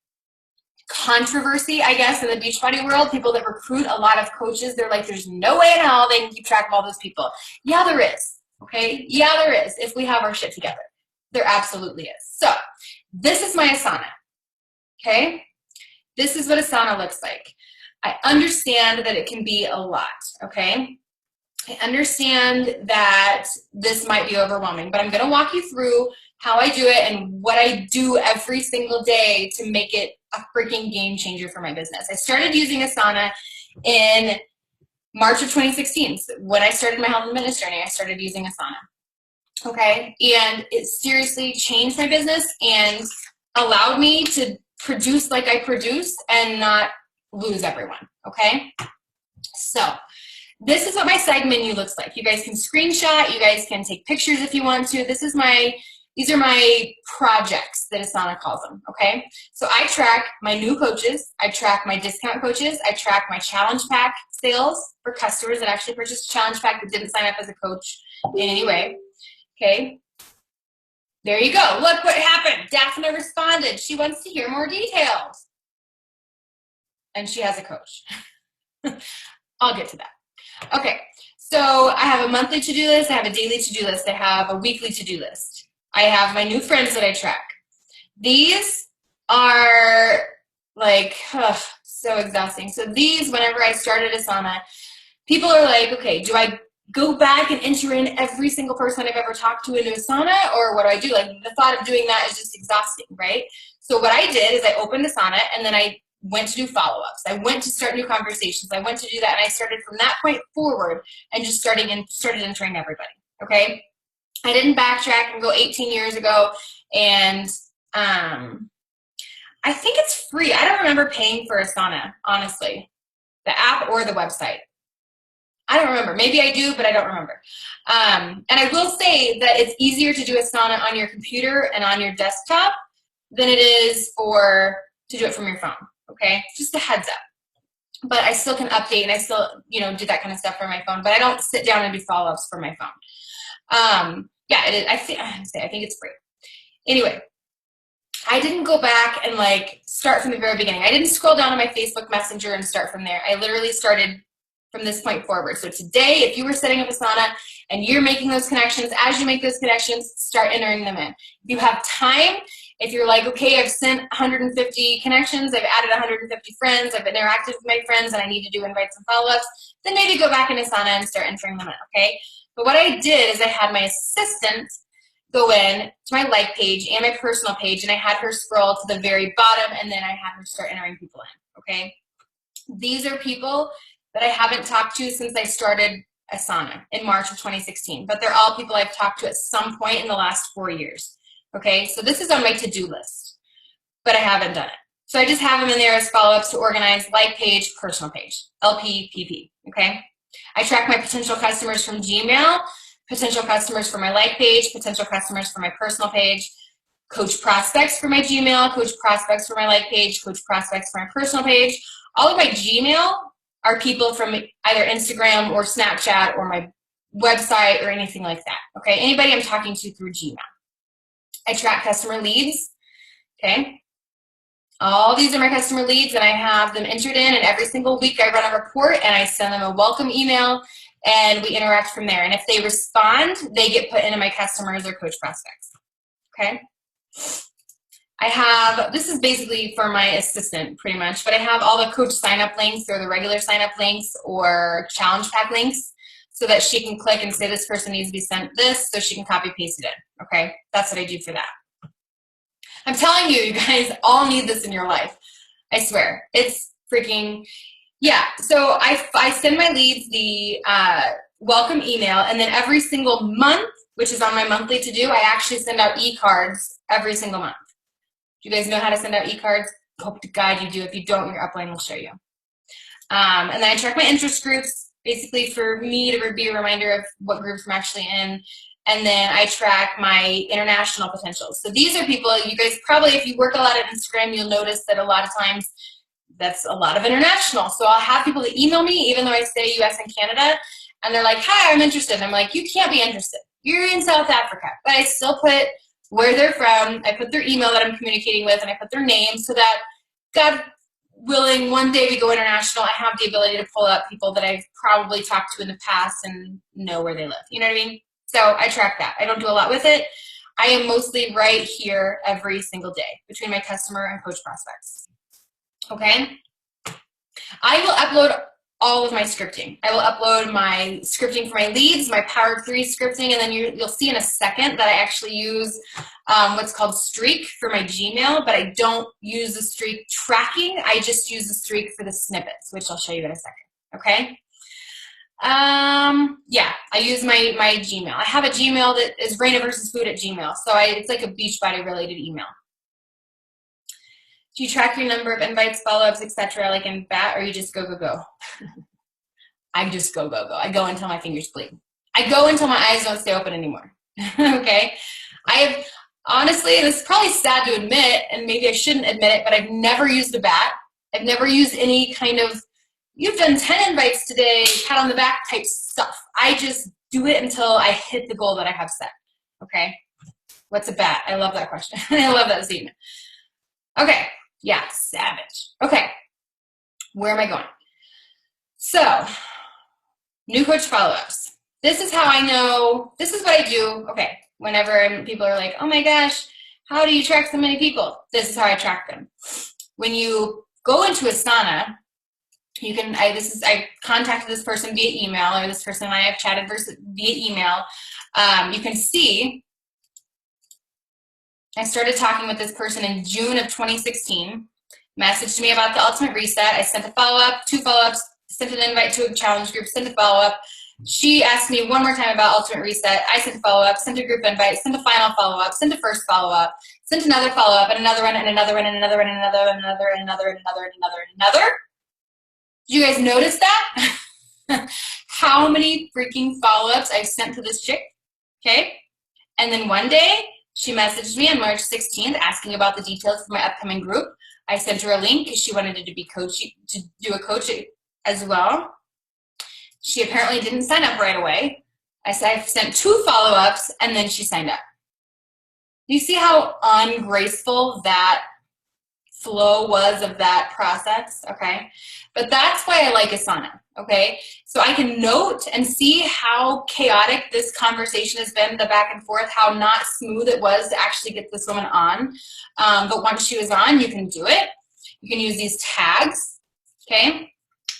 controversy, I guess, in the Beachbody world. People that recruit a lot of coaches, they're like, there's no way in hell they can keep track of all those people. Yeah, there is. Okay, yeah, there is, if we have our shit together. There absolutely is. So this is my Asana. Okay, this is what Asana looks like. I understand that it can be a lot. Okay, I understand that this might be overwhelming, but I'm going to walk you through how I do it and what I do every single day to make it a freaking game changer for my business. I started using Asana in March of 2016. So when I started my health and fitness journey, I started using Asana. Okay, and it seriously changed my business and allowed me to produce like I produce and not lose everyone. Okay, so this is what my side menu looks like. You guys can screenshot, you guys can take pictures if you want to. These are my projects that Asana calls them, okay? So I track my new coaches, I track my discount coaches, I track my challenge pack sales for customers that actually purchased a challenge pack that didn't sign up as a coach in any way, okay? There you go, look what happened. Daphne responded, she wants to hear more details. And she has a coach. I'll get to that. Okay, so I have a monthly to-do list, I have a daily to-do list, I have a weekly to-do list. I have my new friends that I track. These are like, so exhausting. So these, whenever I started Asana, people are like, okay, do I go back and enter in every single person I've ever talked to into Asana, or what do I do? Like, the thought of doing that is just exhausting, right? So what I did is I opened Asana and then I went to do follow-ups. I went to start new conversations. I went to do that, and I started from that point forward and just started entering everybody, okay? I didn't backtrack and go 18 years ago, and I think it's free. I don't remember paying for Asana, honestly, the app or the website. I don't remember. Maybe I do, but I don't remember. And I will say that it's easier to do Asana on your computer and on your desktop than it is to do it from your phone, okay? Just a heads up. But I still can update, and I still, do that kind of stuff for my phone, but I don't sit down and do follow-ups for my phone. Yeah, it is. I think it's free. Anyway, I didn't go back and start from the very beginning. I didn't scroll down on my Facebook Messenger and start from there. I literally started from this point forward. So today, if you were setting up Asana and you're making those connections, as you make those connections, start entering them in. If you have time, if you're like, okay, I've sent 150 connections, I've added 150 friends, I've interacted with my friends, and I need to do invites and follow-ups, then maybe go back in Asana and start entering them in, okay? But what I did is I had my assistant go in to my like page and my personal page, and I had her scroll to the very bottom, and then I had her start entering people in, okay? These are people that I haven't talked to since I started Asana in March of 2016, but they're all people I've talked to at some point in the last 4 years, okay? So this is on my to-do list, but I haven't done it. So I just have them in there as follow-ups to organize like page, personal page, LPPP, okay? I track my potential customers from Gmail, potential customers for my like page, potential customers for my personal page, coach prospects for my Gmail, coach prospects for my like page, coach prospects for my personal page. All of my Gmail are people from either Instagram or Snapchat or my website or anything like that, okay? Anybody I'm talking to through Gmail. I track customer leads, okay? All these are my customer leads, and I have them entered in, and every single week I run a report, and I send them a welcome email, and we interact from there. And if they respond, they get put into my customers or coach prospects, okay? This is basically for my assistant pretty much, but I have all the coach sign-up links or the regular sign-up links or challenge pack links so that she can click and say this person needs to be sent this, so she can copy paste it in, okay? That's what I do for that. I'm telling you, you guys all need this in your life. I swear. It's freaking, yeah. So I send my leads the welcome email, and then every single month, which is on my monthly to do, I actually send out e-cards every single month. Do you guys know how to send out e-cards? Hope to God you do. If you don't, your upline will show you. And then I track my interest groups, basically for me to be a reminder of what groups I'm actually in. And then I track my international potentials. So these are people, you guys probably, if you work a lot at Instagram, you'll notice that a lot of times that's a lot of international. So I'll have people that email me, even though I say US and Canada, and they're like, hi, I'm interested. I'm like, you can't be interested. You're in South Africa. But I still put where they're from. I put their email that I'm communicating with, and I put their name so that, God willing, one day we go international, I have the ability to pull up people that I've probably talked to in the past and know where they live. You know what I mean? So I track that. I don't do a lot with it. I am mostly right here every single day between my customer and coach prospects. Okay? I will upload all of my scripting. I will upload my scripting for my leads, my Power 3 scripting, and then you'll see in a second that I actually use what's called Streak for my Gmail, but I don't use the Streak tracking. I just use the Streak for the snippets, which I'll show you in a second, okay? Yeah, I use my Gmail. I have a Gmail that is Raina versus Food at Gmail, so it's like a Beachbody related email. Do you track your number of invites, follow-ups, etc., like in BAT, or you just go, go, go? I just go, go, go. I go until my fingers bleed. I go until my eyes don't stay open anymore. Okay? I have, honestly, and it's probably sad to admit, and maybe I shouldn't admit it, but I've never used a BAT. I've never used any kind of, you've done 10 invites today, pat on the back type stuff. I just do it until I hit the goal that I have set. Okay? What's a BAT? I love that question. I love that statement. Okay. Yeah, savage. Okay, where am I going? So, new coach follow-ups. This is how I know, this is what I do. Okay, whenever people are like, oh my gosh, how do you track so many people? This is how I track them. When you go into Asana, you can, I contacted this person via email, or this person and I have chatted via email. You can see, I started talking with this person in June of 2016, messaged me about the Ultimate Reset. I sent a follow-up, 2 follow-ups, sent an invite to a challenge group, sent a follow-up. She asked me one more time about Ultimate Reset. I sent a follow-up, sent a group invite, sent a final follow-up, sent a first follow-up, sent another follow-up, and another one, and another one, and another one, and another, and another, and another, and another, and another, and another. Did you guys notice that? How many freaking follow-ups I sent to this chick? Okay? And then one day, she messaged me on March 16th asking about the details for my upcoming group. I sent her a link because she wanted to do a coach as well. She apparently didn't sign up right away. I said I sent 2 follow-ups, and then she signed up. You see how ungraceful that flow was of that process, okay? But that's why I like Asana, okay? So I can note and see how chaotic this conversation has been, the back and forth, how not smooth it was to actually get this woman on. But once she was on, you can do it. You can use these tags, okay,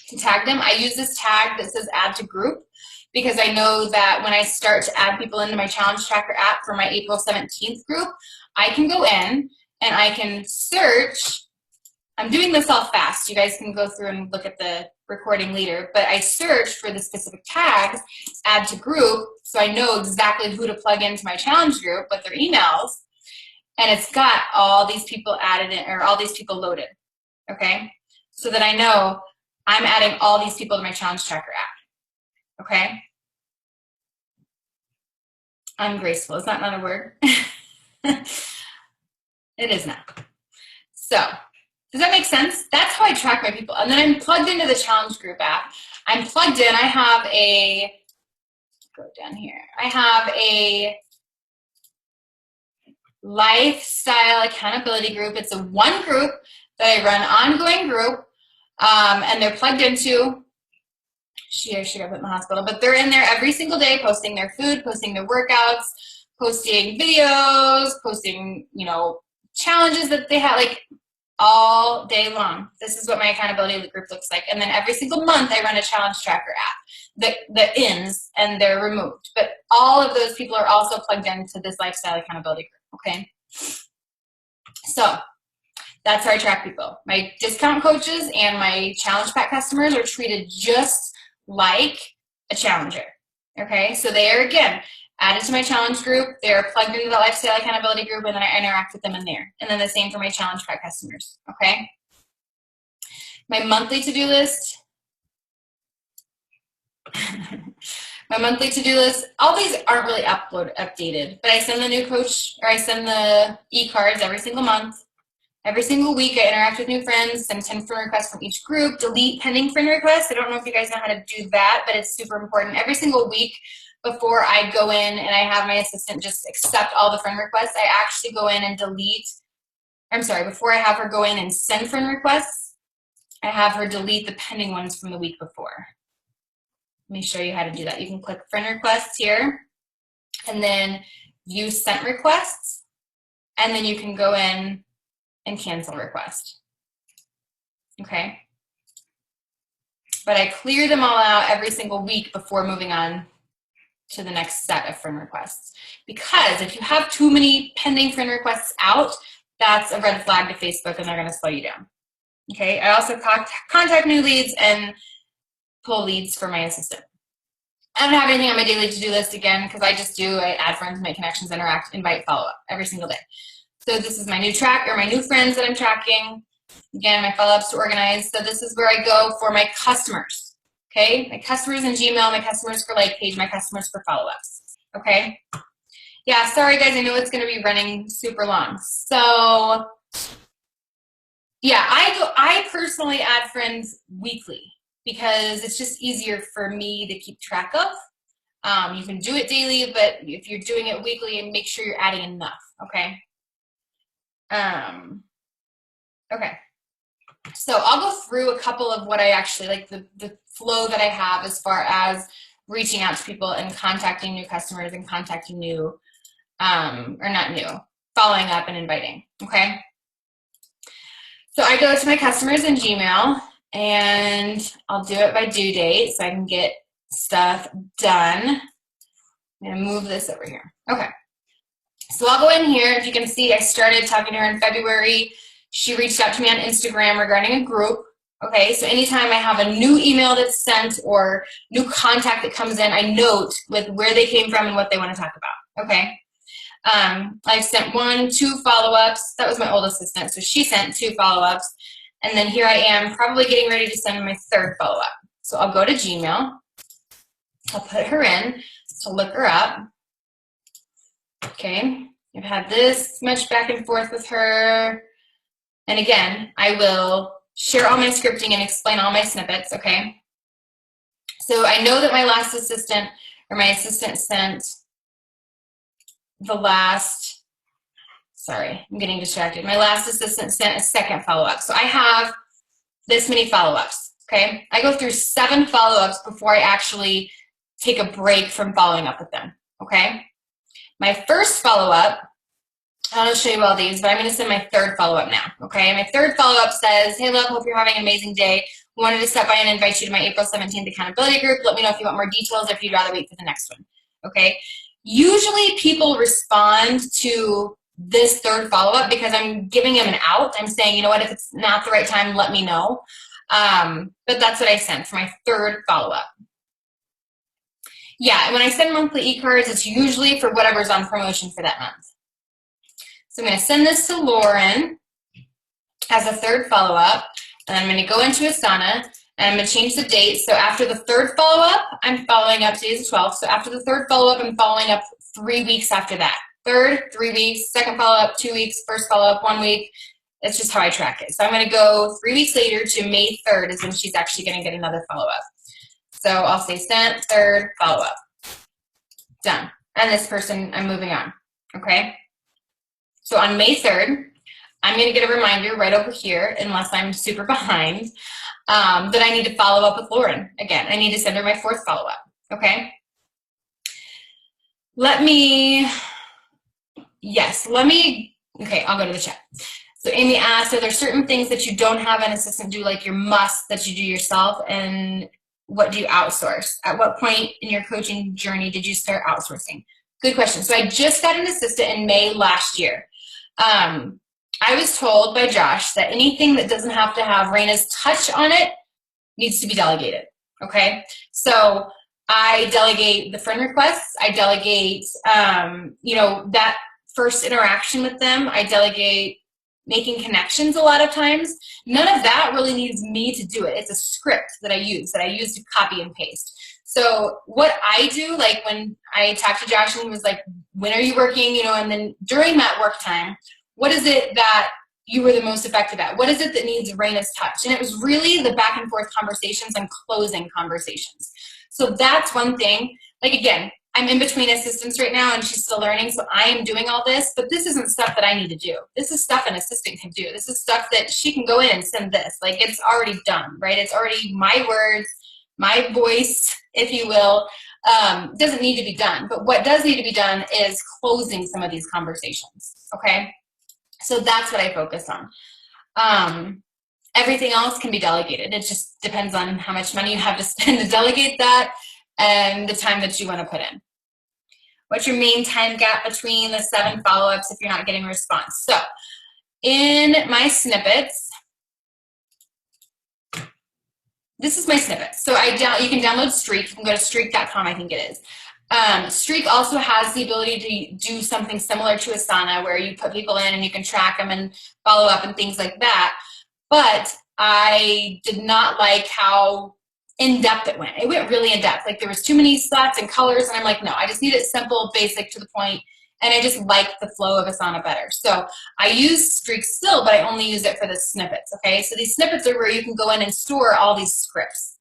to tag them. I use this tag that says add to group because I know that when I start to add people into my challenge tracker app for my April 17th group, I can go in and I can search. I'm doing this all fast. You guys can go through and look at the recording later, but I searched for the specific tags, add to group, so I know exactly who to plug into my challenge group with their emails, and it's got all these people added in, or all these people loaded, okay? So that I know I'm adding all these people to my challenge tracker app, okay? Ungraceful, is that not a word? It is not. So, does that make sense? That's how I track my people. And then I'm plugged into the challenge group app. I'm plugged in. I have a, go down here. I have a lifestyle accountability group. It's a one group that I run, ongoing group, and they're plugged into. She got put in the hospital, but they're in there every single day posting their food, posting their workouts, posting videos, posting, you know, challenges that they have, like, all day long. This is what my accountability group looks like. And then every single month I run a challenge tracker app that ends and they're removed. But all of those people are also plugged into this lifestyle accountability group, okay? So That's how I track people. My discount coaches and my challenge pack customers are treated just like a challenger. Okay, so they are, again, added to my challenge group. They're plugged into the lifestyle accountability group, and then I interact with them in there. And then the same for my challenge pack customers. Okay, my monthly to-do list. My monthly to-do list, all these aren't really updated, but I send the new coach, or I send the e-cards every single month. Every single week, I interact with new friends, send 10 friend requests from each group, delete pending friend requests. I don't know if you guys know how to do that, but it's super important. Every single week before I go in and I have my assistant just accept all the friend requests, I actually go in and delete, I'm sorry, before I have her go in and send friend requests, I have her delete the pending ones from the week before. Let me show you how to do that. You can click friend requests here, and then view sent requests, and then you can go in and cancel request. Okay. But I clear them all out every single week before moving on to the next set of friend requests. Because if you have too many pending friend requests out, that's a red flag to Facebook, and they're going to slow you down. Okay. I also contact new leads and pull leads for my assistant. I don't have anything on my daily to-do list again because I add friends, make connections, interact, invite, follow up every single day. So this is my new track, or my new friends that I'm tracking. Again, my follow-ups to organize. So this is where I go for my customers. Okay, my customers in Gmail, my customers for like page, my customers for follow-ups. Okay. Yeah, sorry guys, I know it's going to be running super long. So yeah, I personally add friends weekly because it's just easier for me to keep track of. You can do it daily, but if you're doing it weekly, and make sure you're adding enough. Okay. Okay. So I'll go through a couple of what I actually like, the flow that I have as far as reaching out to people and contacting new customers and contacting new, or not new, following up and inviting. Okay. So I go to my customers in Gmail, and I'll do it by due date so I can get stuff done. I'm going to move this over here. Okay. So I'll go in here. If you can see, I started talking to her in February. She reached out to me on Instagram regarding a group. Okay, so anytime I have a new email that's sent or new contact that comes in, I note with where they came from and what they want to talk about. Okay. I've sent 2 follow-ups. That was my old assistant, so she sent 2 follow-ups. And then here I am probably getting ready to send my 3rd follow-up. So I'll go to Gmail. I'll put her in to look her up. Okay, I've had this much back and forth with her. And again, I will share all my scripting and explain all my snippets, okay? So I know that my last assistant, or my assistant sent the last, sorry, I'm getting distracted. My last assistant sent a 2nd follow-up. So I have this many follow-ups, okay? I go through 7 follow-ups before I actually take a break from following up with them, okay? My first follow-up, I'll show you all these, but I'm going to send my 3rd follow-up now, okay? My 3rd follow-up says, hey, love, hope you're having an amazing day. Wanted to stop by and invite you to my April 17th accountability group. Let me know if you want more details or if you'd rather wait for the next one, okay? Usually people respond to this 3rd follow-up because I'm giving them an out. I'm saying, you know what, if it's not the right time, let me know. But that's what I sent for my 3rd follow-up. Yeah, when I send monthly e-cards, it's usually for whatever's on promotion for that month. So I'm going to send this to Lauren as a 3rd follow-up, and I'm going to go into Asana, and I'm going to change the date. So after the 3rd follow-up, I'm following up, today's the 12th. So after the 3rd follow-up, I'm following up 3 weeks after that. 3rd, 3 weeks, 2nd follow-up, 2 weeks, 1st follow-up, 1 week. That's just how I track it. So I'm going to go 3 weeks later to May 3rd is when she's actually going to get another follow-up. So I'll say sent, 3rd, follow-up. Done. And this person, I'm moving on, okay? So on May 3rd, I'm going to get a reminder right over here, unless I'm super behind, that I need to follow up with Lauren. Again, I need to send her my 4th follow-up, okay? Okay, I'll go to the chat. So Amy asked, are there certain things that you don't have an assistant do, like your must that you do yourself, and what do you outsource? At what point in your coaching journey did you start outsourcing? Good question. So I just got an assistant in May last year. I was told by Josh that anything that doesn't have to have Raina's touch on it needs to be delegated. Okay, so I delegate the friend requests. I delegate, that first interaction with them. I delegate making connections a lot of times. None of that really needs me to do it. It's a script that I use to copy and paste. So what I do, like when I talked to Josh and he was like, when are you working? And then during that work time, what is it that you were the most effective at? What is it that needs Raina's touch? And it was really the back and forth conversations and closing conversations. So that's one thing. Like, again, I'm in between assistants right now and she's still learning, so I am doing all this, but this isn't stuff that I need to do. This is stuff an assistant can do. This is stuff that she can go in and send this. Like, it's already done, right? It's already my words, my voice, if you will. Doesn't need to be done. But what does need to be done is closing some of these conversations, okay? So that's what I focus on. Everything else can be delegated. It just depends on how much money you have to spend to delegate that and the time that you want to put in. What's your main time gap between the 7 follow-ups if you're not getting a response? So in my snippets, this is my snippet. So you can download Streak. You can go to streak.com, I think it is. Streak also has the ability to do something similar to Asana where you put people in and you can track them and follow up and things like that. But I did not like how in-depth it went. It went really in-depth. Like there was too many spots and colors and I'm like, no, I just need it simple, basic, to the point, and I just like the flow of Asana better. So I use Streak still, but I only use it for the snippets, okay? So these snippets are where you can go in and store all these scripts.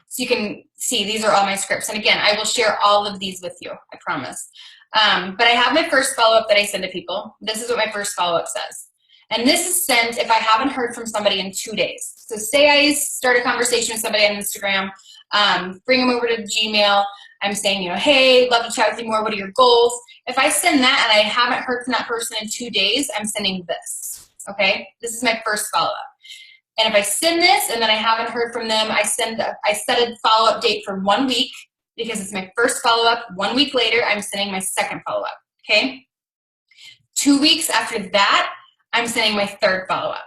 So you can see these are all my scripts. And again, I will share all of these with you, I promise. But I have my first follow-up that I send to people. This is what my first follow-up says. And this is sent if I haven't heard from somebody in 2 days. So say I start a conversation with somebody on Instagram, bring them over to Gmail. I'm saying, hey, love to chat with you more. What are your goals? If I send that and I haven't heard from that person in 2 days, I'm sending this, okay? This is my first follow-up. And if I send this and then I haven't heard from them, I set a follow-up date for 1 week because it's my first follow-up. 1 week later, I'm sending my second follow-up, okay? 2 weeks after that, I'm sending my third follow-up,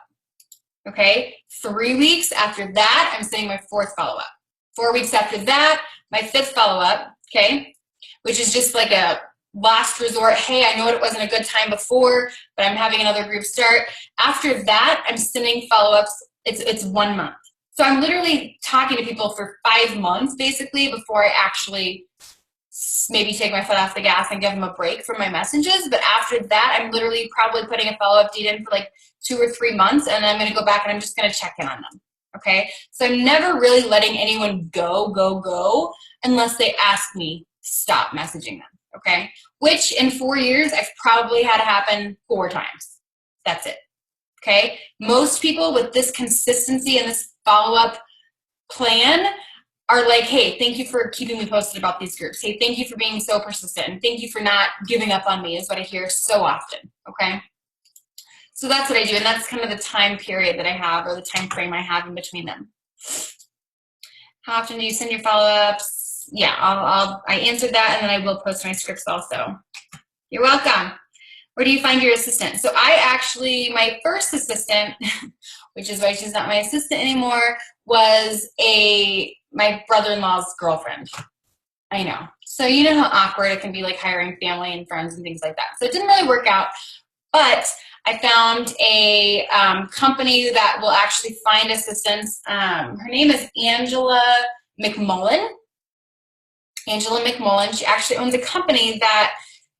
okay? 3 weeks after that, I'm sending my fourth follow-up. 4 weeks after that, my fifth follow-up, okay? Which is just like a last resort. Hey, I know it wasn't a good time before, but I'm having another group start. After that, I'm sending follow-ups. It's 1 month. So I'm literally talking to people for 5 months, basically, before I actually maybe take my foot off the gas and give them a break from my messages. But after that, I'm literally probably putting a follow-up date in for like 2 or 3 months, and I'm going to go back and I'm just going to check in on them, okay? So I'm never really letting anyone go unless they ask me to stop messaging them, okay? Which in 4 years, I've probably had to happen 4 times. That's it, okay? Most people with this consistency and this follow-up plan are like, hey, thank you for keeping me posted about these groups. Hey, thank you for being so persistent. And thank you for not giving up on me is what I hear so often, okay? So that's what I do, and that's kind of the time period that I have, or the time frame I have in between them. How often do you send your follow-ups? Yeah, I answered that, and then I will post my scripts also. You're welcome. Where do you find your assistant? So my first assistant, which is why she's not my assistant anymore, was my brother-in-law's girlfriend. I know. So you know how awkward it can be, like hiring family and friends and things like that. So it didn't really work out, but I found a company that will actually find assistants. Her name is Angela McMullen. Angela McMullen. She actually owns a company that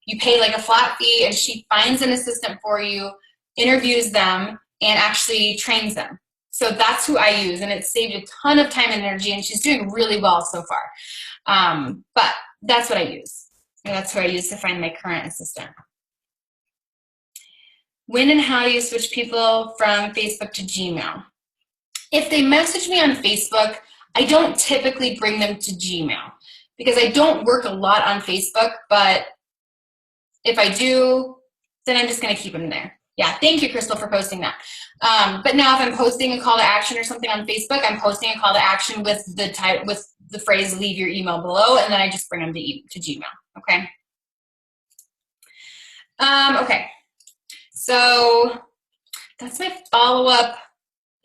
you pay like a flat fee, and she finds an assistant for you, interviews them, and actually trains them. So that's who I use, and it's saved a ton of time and energy, and she's doing really well so far. But that's what I use. And that's who I use to find my current assistant. When and how do you switch people from Facebook to Gmail? If they message me on Facebook, I don't typically bring them to Gmail because I don't work a lot on Facebook, but if I do, then I'm just going to keep them there. Yeah, thank you, Crystal, for posting that. But now if I'm posting a call to action or something on Facebook, I'm posting a call to action with the phrase, leave your email below, and then I just bring them to Gmail, okay? Okay, So that's my follow-up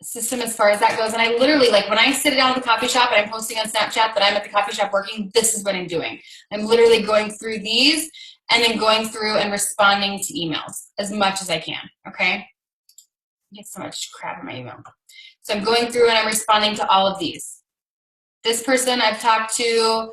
system as far as that goes. And I literally, like, when I sit down at the coffee shop and I'm posting on Snapchat that I'm at the coffee shop working, this is what I'm doing. I'm literally going through these and then going through and responding to emails as much as I can, okay? I get so much crap in my email. So I'm going through and I'm responding to all of these. This person I've talked to,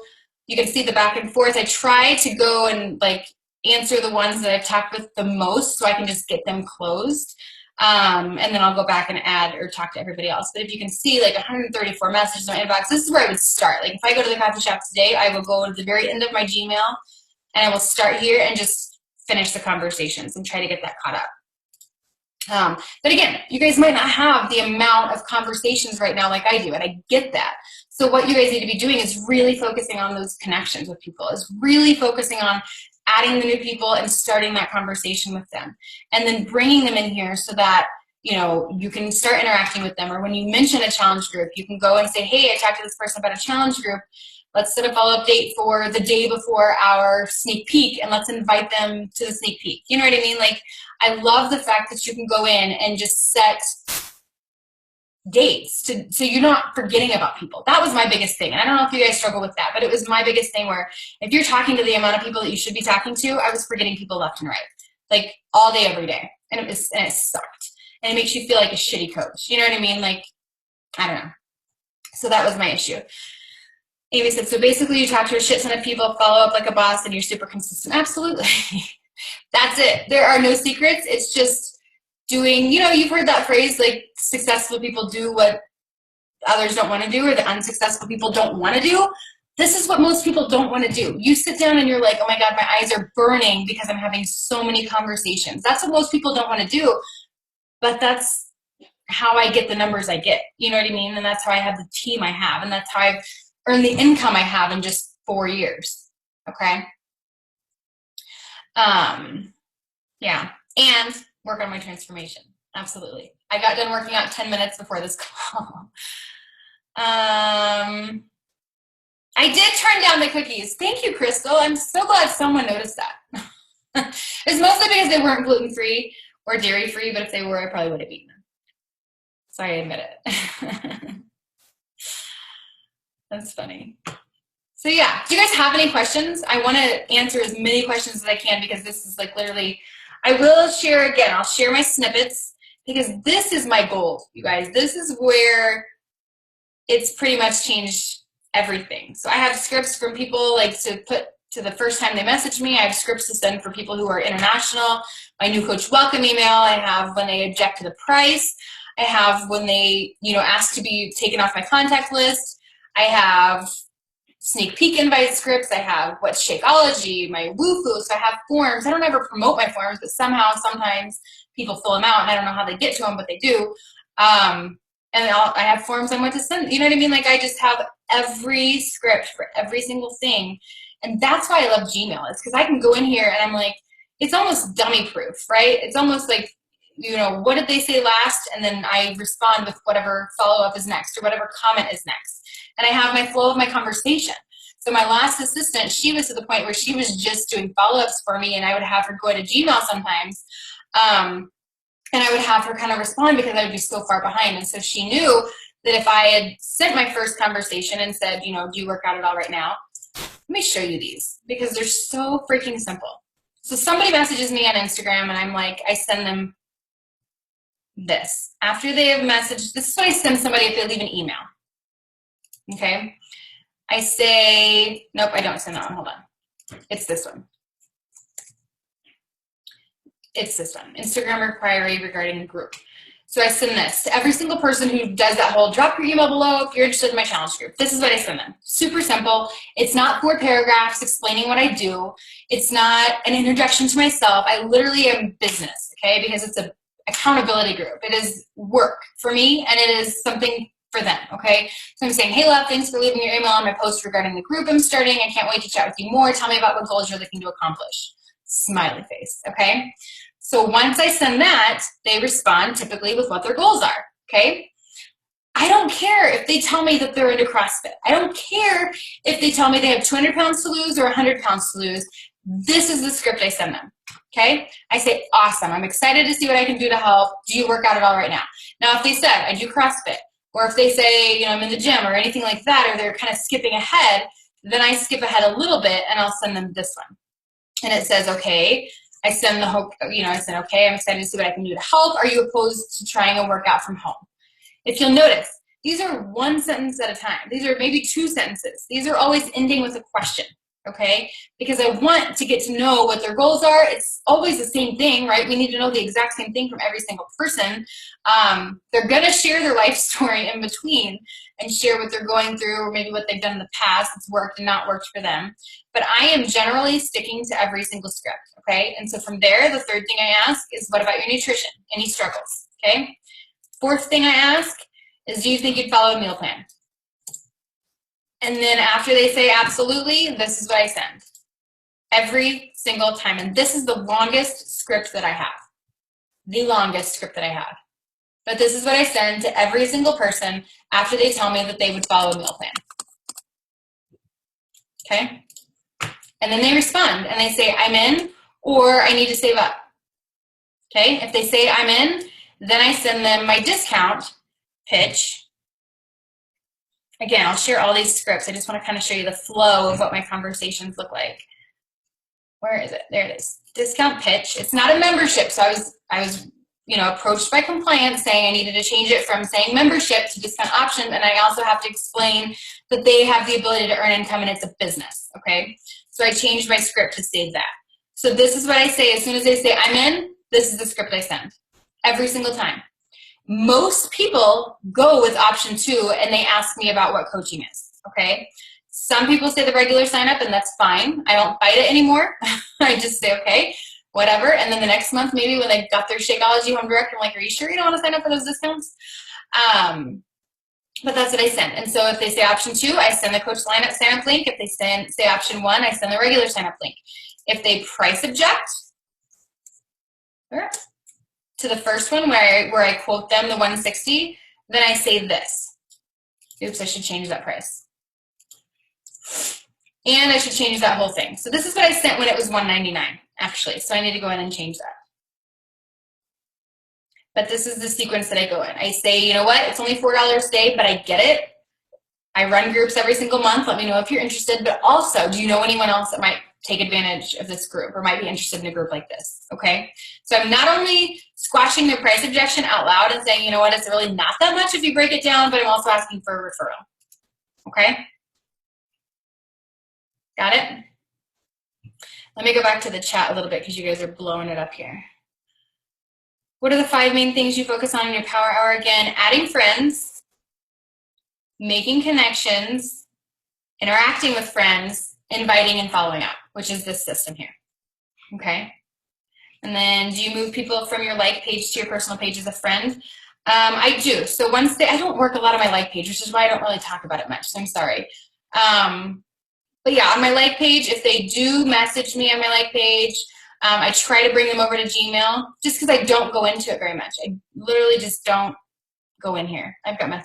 you can see the back and forth. I try to go and like answer the ones that I've talked with the most so I can just get them closed. And then I'll go back and add or talk to everybody else. But if you can see like 134 messages in my inbox, this is where I would start. Like if I go to the coffee shop today, I will go to the very end of my Gmail and I will start here and just finish the conversations and try to get that caught up. But again, you guys might not have the amount of conversations right now like I do, and I get that. So what you guys need to be doing is really focusing on those connections with people, is really focusing on adding the new people and starting that conversation with them, and then bringing them in here so that, you know, you can start interacting with them. Or when you mention a challenge group, you can go and say, hey, I talked to this person about a challenge group. Let's set a follow-up date for the day before our sneak peek, and let's invite them to the sneak peek. You know what I mean? Like, I love the fact that you can go in and just set dates so you're not forgetting about people. That was my biggest thing. And I don't know if you guys struggle with that, but it was my biggest thing where if you're talking to the amount of people that you should be talking to, I was forgetting people left and right, like all day, every day. And it sucked. And it makes you feel like a shitty coach. You know what I mean? Like, I don't know. So that was my issue. Amy said, so basically you talk to a shit ton of people, follow up like a boss, and you're super consistent. Absolutely. That's it. There are no secrets. It's just doing, you know, you've heard that phrase, like successful people do what others don't want to do, or the unsuccessful people don't want to do. This is what most people don't want to do. You sit down and you're like, oh my God, my eyes are burning because I'm having so many conversations. That's what most people don't want to do. But that's how I get the numbers I get. You know what I mean? And that's how I have the team I have. And that's how I've earned the income I have in just 4 years. Okay. Yeah. And work on my transformation. Absolutely. I got done working out 10 minutes before this call. I did turn down the cookies. Thank you, Crystal. I'm so glad someone noticed that. It's mostly because they weren't gluten-free or dairy-free, but if they were, I probably would have eaten them. Sorry, I admit it. That's funny. So yeah, do you guys have any questions? I want to answer as many questions as I can because this is like literally, I will share again, I'll share my snippets because this is my gold, you guys. This is where it's pretty much changed everything. So I have scripts from people like to put to the first time they message me. I have scripts to send for people who are international. My new coach welcome email. I have when they object to the price. I have when they, you know, ask to be taken off my contact list. I have sneak peek invite scripts. I have what's Shakeology, my woohoo. So I have forms. I don't ever promote my forms, but somehow, sometimes people fill them out and I don't know how they get to them, but they do. And I have forms on what to send. You know what I mean? Like I just have every script for every single thing. And that's why I love Gmail. It's because I can go in here and I'm like, it's almost dummy proof, right? It's almost like, you know, what did they say last? And then I respond with whatever follow-up is next or whatever comment is next. And I have my flow of my conversation. So my last assistant, she was to the point where she was just doing follow-ups for me and I would have her go into Gmail sometimes. And I would have her kind of respond because I would be so far behind. And so she knew that if I had sent my first conversation and said, you know, do you work out at all right now? Let me show you these because they're so freaking simple. So somebody messages me on Instagram and I'm like, I send them this. After they have messaged, this is what I send somebody if they leave an email. Okay. I say, nope, I don't send that one. Hold on. It's this one. It's this one. Instagram inquiry regarding a group. So I send this to every single person who does that whole drop your email below if you're interested in my challenge group. This is what I send them. Super simple. It's not 4 paragraphs explaining what I do. It's not an introduction to myself. I literally am business, okay? Because it's a accountability group. It is work for me and it is something for them, okay? So I'm saying, hey, love, thanks for leaving your email on my post regarding the group I'm starting. I can't wait to chat with you more. Tell me about what goals you're looking to accomplish. Smiley face, okay? So once I send that, they respond typically with what their goals are, okay? I don't care if they tell me that they're into CrossFit. I don't care if they tell me they have 200 pounds to lose or 100 pounds to lose. This is the script I send them. Okay, I say, awesome, I'm excited to see what I can do to help. Do you work out at all right now? Now, if they said, I do CrossFit, or if they say, you know, I'm in the gym or anything like that, or they're kind of skipping ahead, then I skip ahead a little bit and I'll send them this one. And it says, okay, I send the hope, you know, I said, okay, I'm excited to see what I can do to help. Are you opposed to trying a workout from home? If you'll notice, these are one sentence at a time. These are maybe two sentences. These are always ending with a question, okay? Because I want to get to know what their goals are. It's always the same thing, right? We need to know the exact same thing from every single person. They're gonna share their life story in between and share what they're going through or maybe what they've done in the past that's worked and not worked for them. But I am generally sticking to every single script, okay? And so from there, the third thing I ask is, what about your nutrition? Any struggles, okay? Fourth thing I ask is, do you think you'd follow a meal plan? And then after they say absolutely, this is what I send every single time. And this is the longest script that I have, the longest script that I have. But this is what I send to every single person after they tell me that they would follow a meal plan. Okay? And then they respond and they say, I'm in, or I need to save up. Okay? If they say I'm in, then I send them my discount pitch. Again, I'll share all these scripts. I just want to kind of show you the flow of what my conversations look like. Where is it? There it is. Discount pitch. It's not a membership. So I was, you know, approached by compliance saying I needed to change it from saying membership to discount option. And I also have to explain that they have the ability to earn income and it's a business. Okay. So I changed my script to save that. So this is what I say as soon as they say I'm in. This is the script I send every single time. Most people go with option 2 and they ask me about what coaching is, okay? Some people say the regular sign up and that's fine. I don't fight it anymore. I just say, okay, whatever. And then the next month, maybe when they got their Shakeology Home Direct, I'm like, are you sure you don't want to sign up for those discounts? But that's what I send. And so if they say option 2, I send the coach sign up link. If they say option 1, I send the regular sign up link. If they price object, to the first one where I quote them the 160, then I say this. Oops, I should change that price. And I should change that whole thing. So this is what I sent when it was $199, actually. So I need to go in and change that. But this is the sequence that I go in. I say, you know what, it's only $4 a day, but I get it. I run groups every single month. Let me know if you're interested. But also, do you know anyone else that might take advantage of this group or might be interested in a group like this? Okay. So I'm not only squashing their price objection out loud and saying, you know what, it's really not that much if you break it down, but I'm also asking for a referral. Okay. Got it? Let me go back to the chat a little bit because you guys are blowing it up here. What are the 5 main things you focus on in your power hour? Again, adding friends, making connections, interacting with friends, inviting and following up, which is this system here. Okay. And then do you move people from your like page to your personal page as a friend? I do. So once I don't work a lot on my like page, which is why I don't really talk about it much. So I'm sorry. But yeah, on my like page, if they do message me on my like page, I try to bring them over to Gmail just because I don't go into it very much. I literally just don't go in here. I've got my,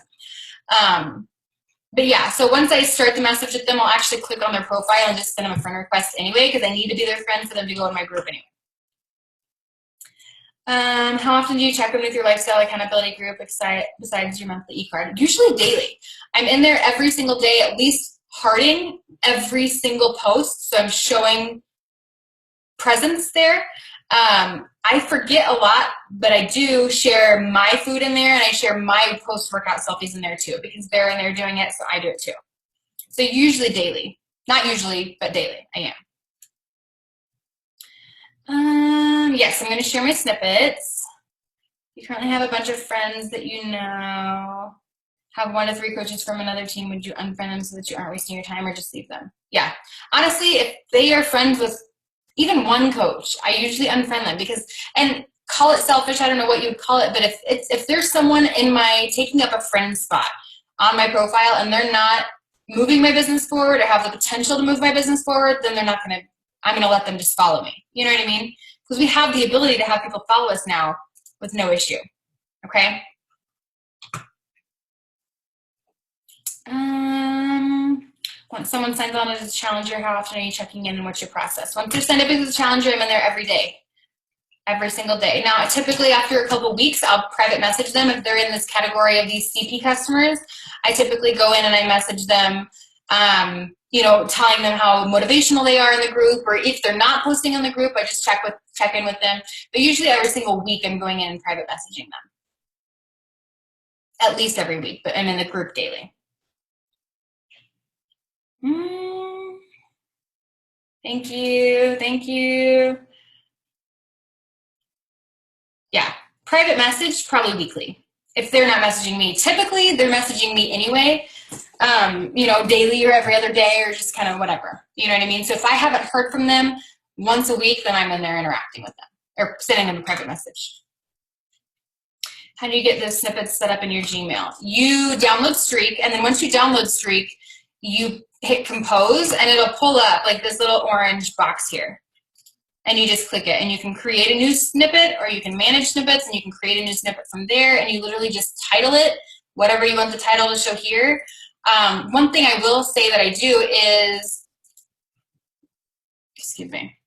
but yeah, so once I start the message with them, I'll actually click on their profile and just send them a friend request anyway because I need to be their friend for them to go in my group anyway. How often do you check in with your lifestyle accountability group besides your monthly e-card? Usually daily. I'm in there every single day, at least hearting every single post. So I'm showing presence there. I forget a lot, but I do share my food in there and I share my post-workout selfies in there too because they're in there doing it, so I do it too. So usually daily. Not usually, but daily. I am. Yes, I'm going to share my snippets. You currently have a bunch of friends that you know. Have 1 to 3 coaches from another team. Would you unfriend them so that you aren't wasting your time or just leave them? Yeah. Honestly, if they are friends with even 1 coach, I usually unfriend them because, and call it selfish, I don't know what you would call it, but if there's someone in my taking up a friend spot on my profile and they're not moving my business forward or have the potential to move my business forward, then I'm going to let them just follow me. You know what I mean? Because we have the ability to have people follow us now with no issue. Okay? Once someone signs on as a challenger, how often are you checking in and what's your process? Once they're signed up as a challenger, I'm in there every day. Every single day. Now, typically after a couple weeks, I'll private message them if they're in this category of these CP customers. I typically go in and I message them, you know, telling them how motivational they are in the group, or if they're not posting in the group, I just check in with them. But usually every single week, I'm going in and private messaging them. At least every week, but I'm in the group daily. Thank you. Thank you. Yeah, private message, probably weekly. If they're not messaging me, typically they're messaging me anyway, you know, daily or every other day or just kind of whatever. You know what I mean? So if I haven't heard from them once a week, then I'm in there interacting with them or sending them a private message. How do you get those snippets set up in your Gmail? You download Streak, and then once you download Streak, you hit compose and it'll pull up like this little orange box here. And you just click it and you can create a new snippet, or you can manage snippets and you can create a new snippet from there, and you literally just title it whatever you want the title to show here. One thing I will say that I do is, excuse me,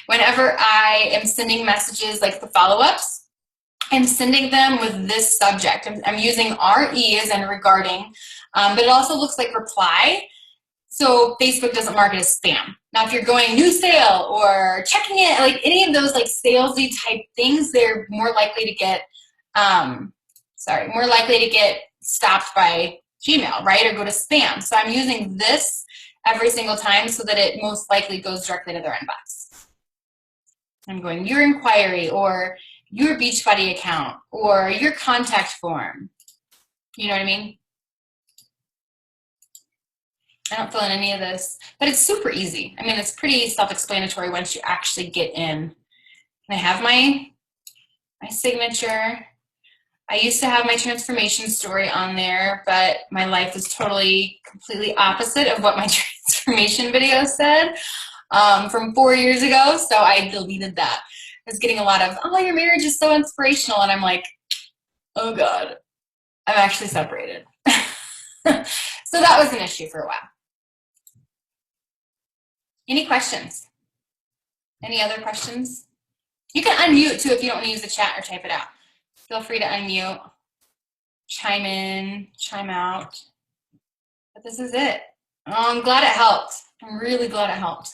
whenever I am sending messages like the follow-ups, I'm sending them with this subject. I'm using RE as in regarding, but it also looks like reply. So Facebook doesn't mark it as spam. Now, if you're going new sale or checking it, like any of those like salesy type things, they're more likely to get, more likely to get stopped by Gmail, right? Or go to spam. So I'm using this every single time so that it most likely goes directly to their inbox. I'm going your inquiry or your Beachbody account or your contact form. You know what I mean? I don't fill in any of this, but it's super easy. I mean, it's pretty self-explanatory once you actually get in. And I have my signature. I used to have my transformation story on there, but my life is totally, completely opposite of what my transformation video said from 4 years ago, so I deleted that. I was getting a lot of, oh, your marriage is so inspirational, and I'm like, oh God, I'm actually separated. So that was an issue for a while. Any questions? Any other questions? You can unmute too if you don't want to use the chat or type it out. Feel free to unmute, chime in, chime out. But this is it. Oh, I'm glad it helped. I'm really glad it helped.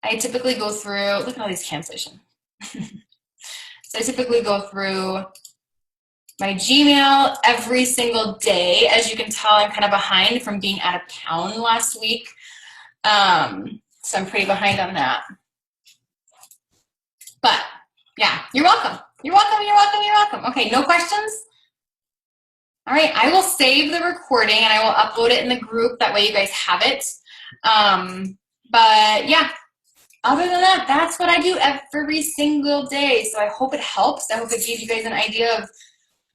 I typically go through, look at all these cancellations. So I typically go through my Gmail every single day. As you can tell, I'm kind of behind from being out of town last week. So I'm pretty behind on that. But yeah, you're welcome. You're welcome, you're welcome, you're welcome. Okay, no questions? All right, I will save the recording and I will upload it in the group. That way you guys have it. But yeah, other than that, that's what I do every single day. So I hope it helps. I hope it gave you guys an idea of,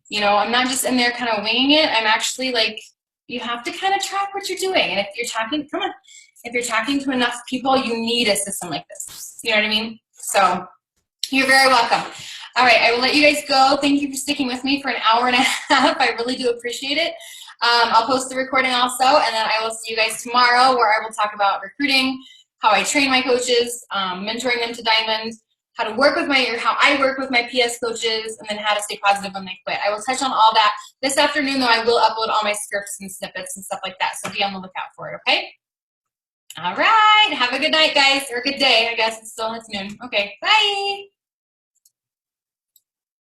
you know, I'm not just in there kind of winging it. I'm actually like, you have to kind of track what you're doing. And if you're talking, come on, if you're talking to enough people, you need a system like this. You know what I mean? So you're very welcome. All right, I will let you guys go. Thank you for sticking with me for an hour and a half. I really do appreciate it. I'll post the recording also, and then I will see you guys tomorrow where I will talk about recruiting, how I train my coaches, mentoring them to diamond, how to work with how I work with my PS coaches, and then how to stay positive when they quit. I will touch on all that. This afternoon, though, I will upload all my scripts and snippets and stuff like that, so be on the lookout for it, okay? All right, have a good night, guys, or a good day. I guess it's noon. Okay, bye.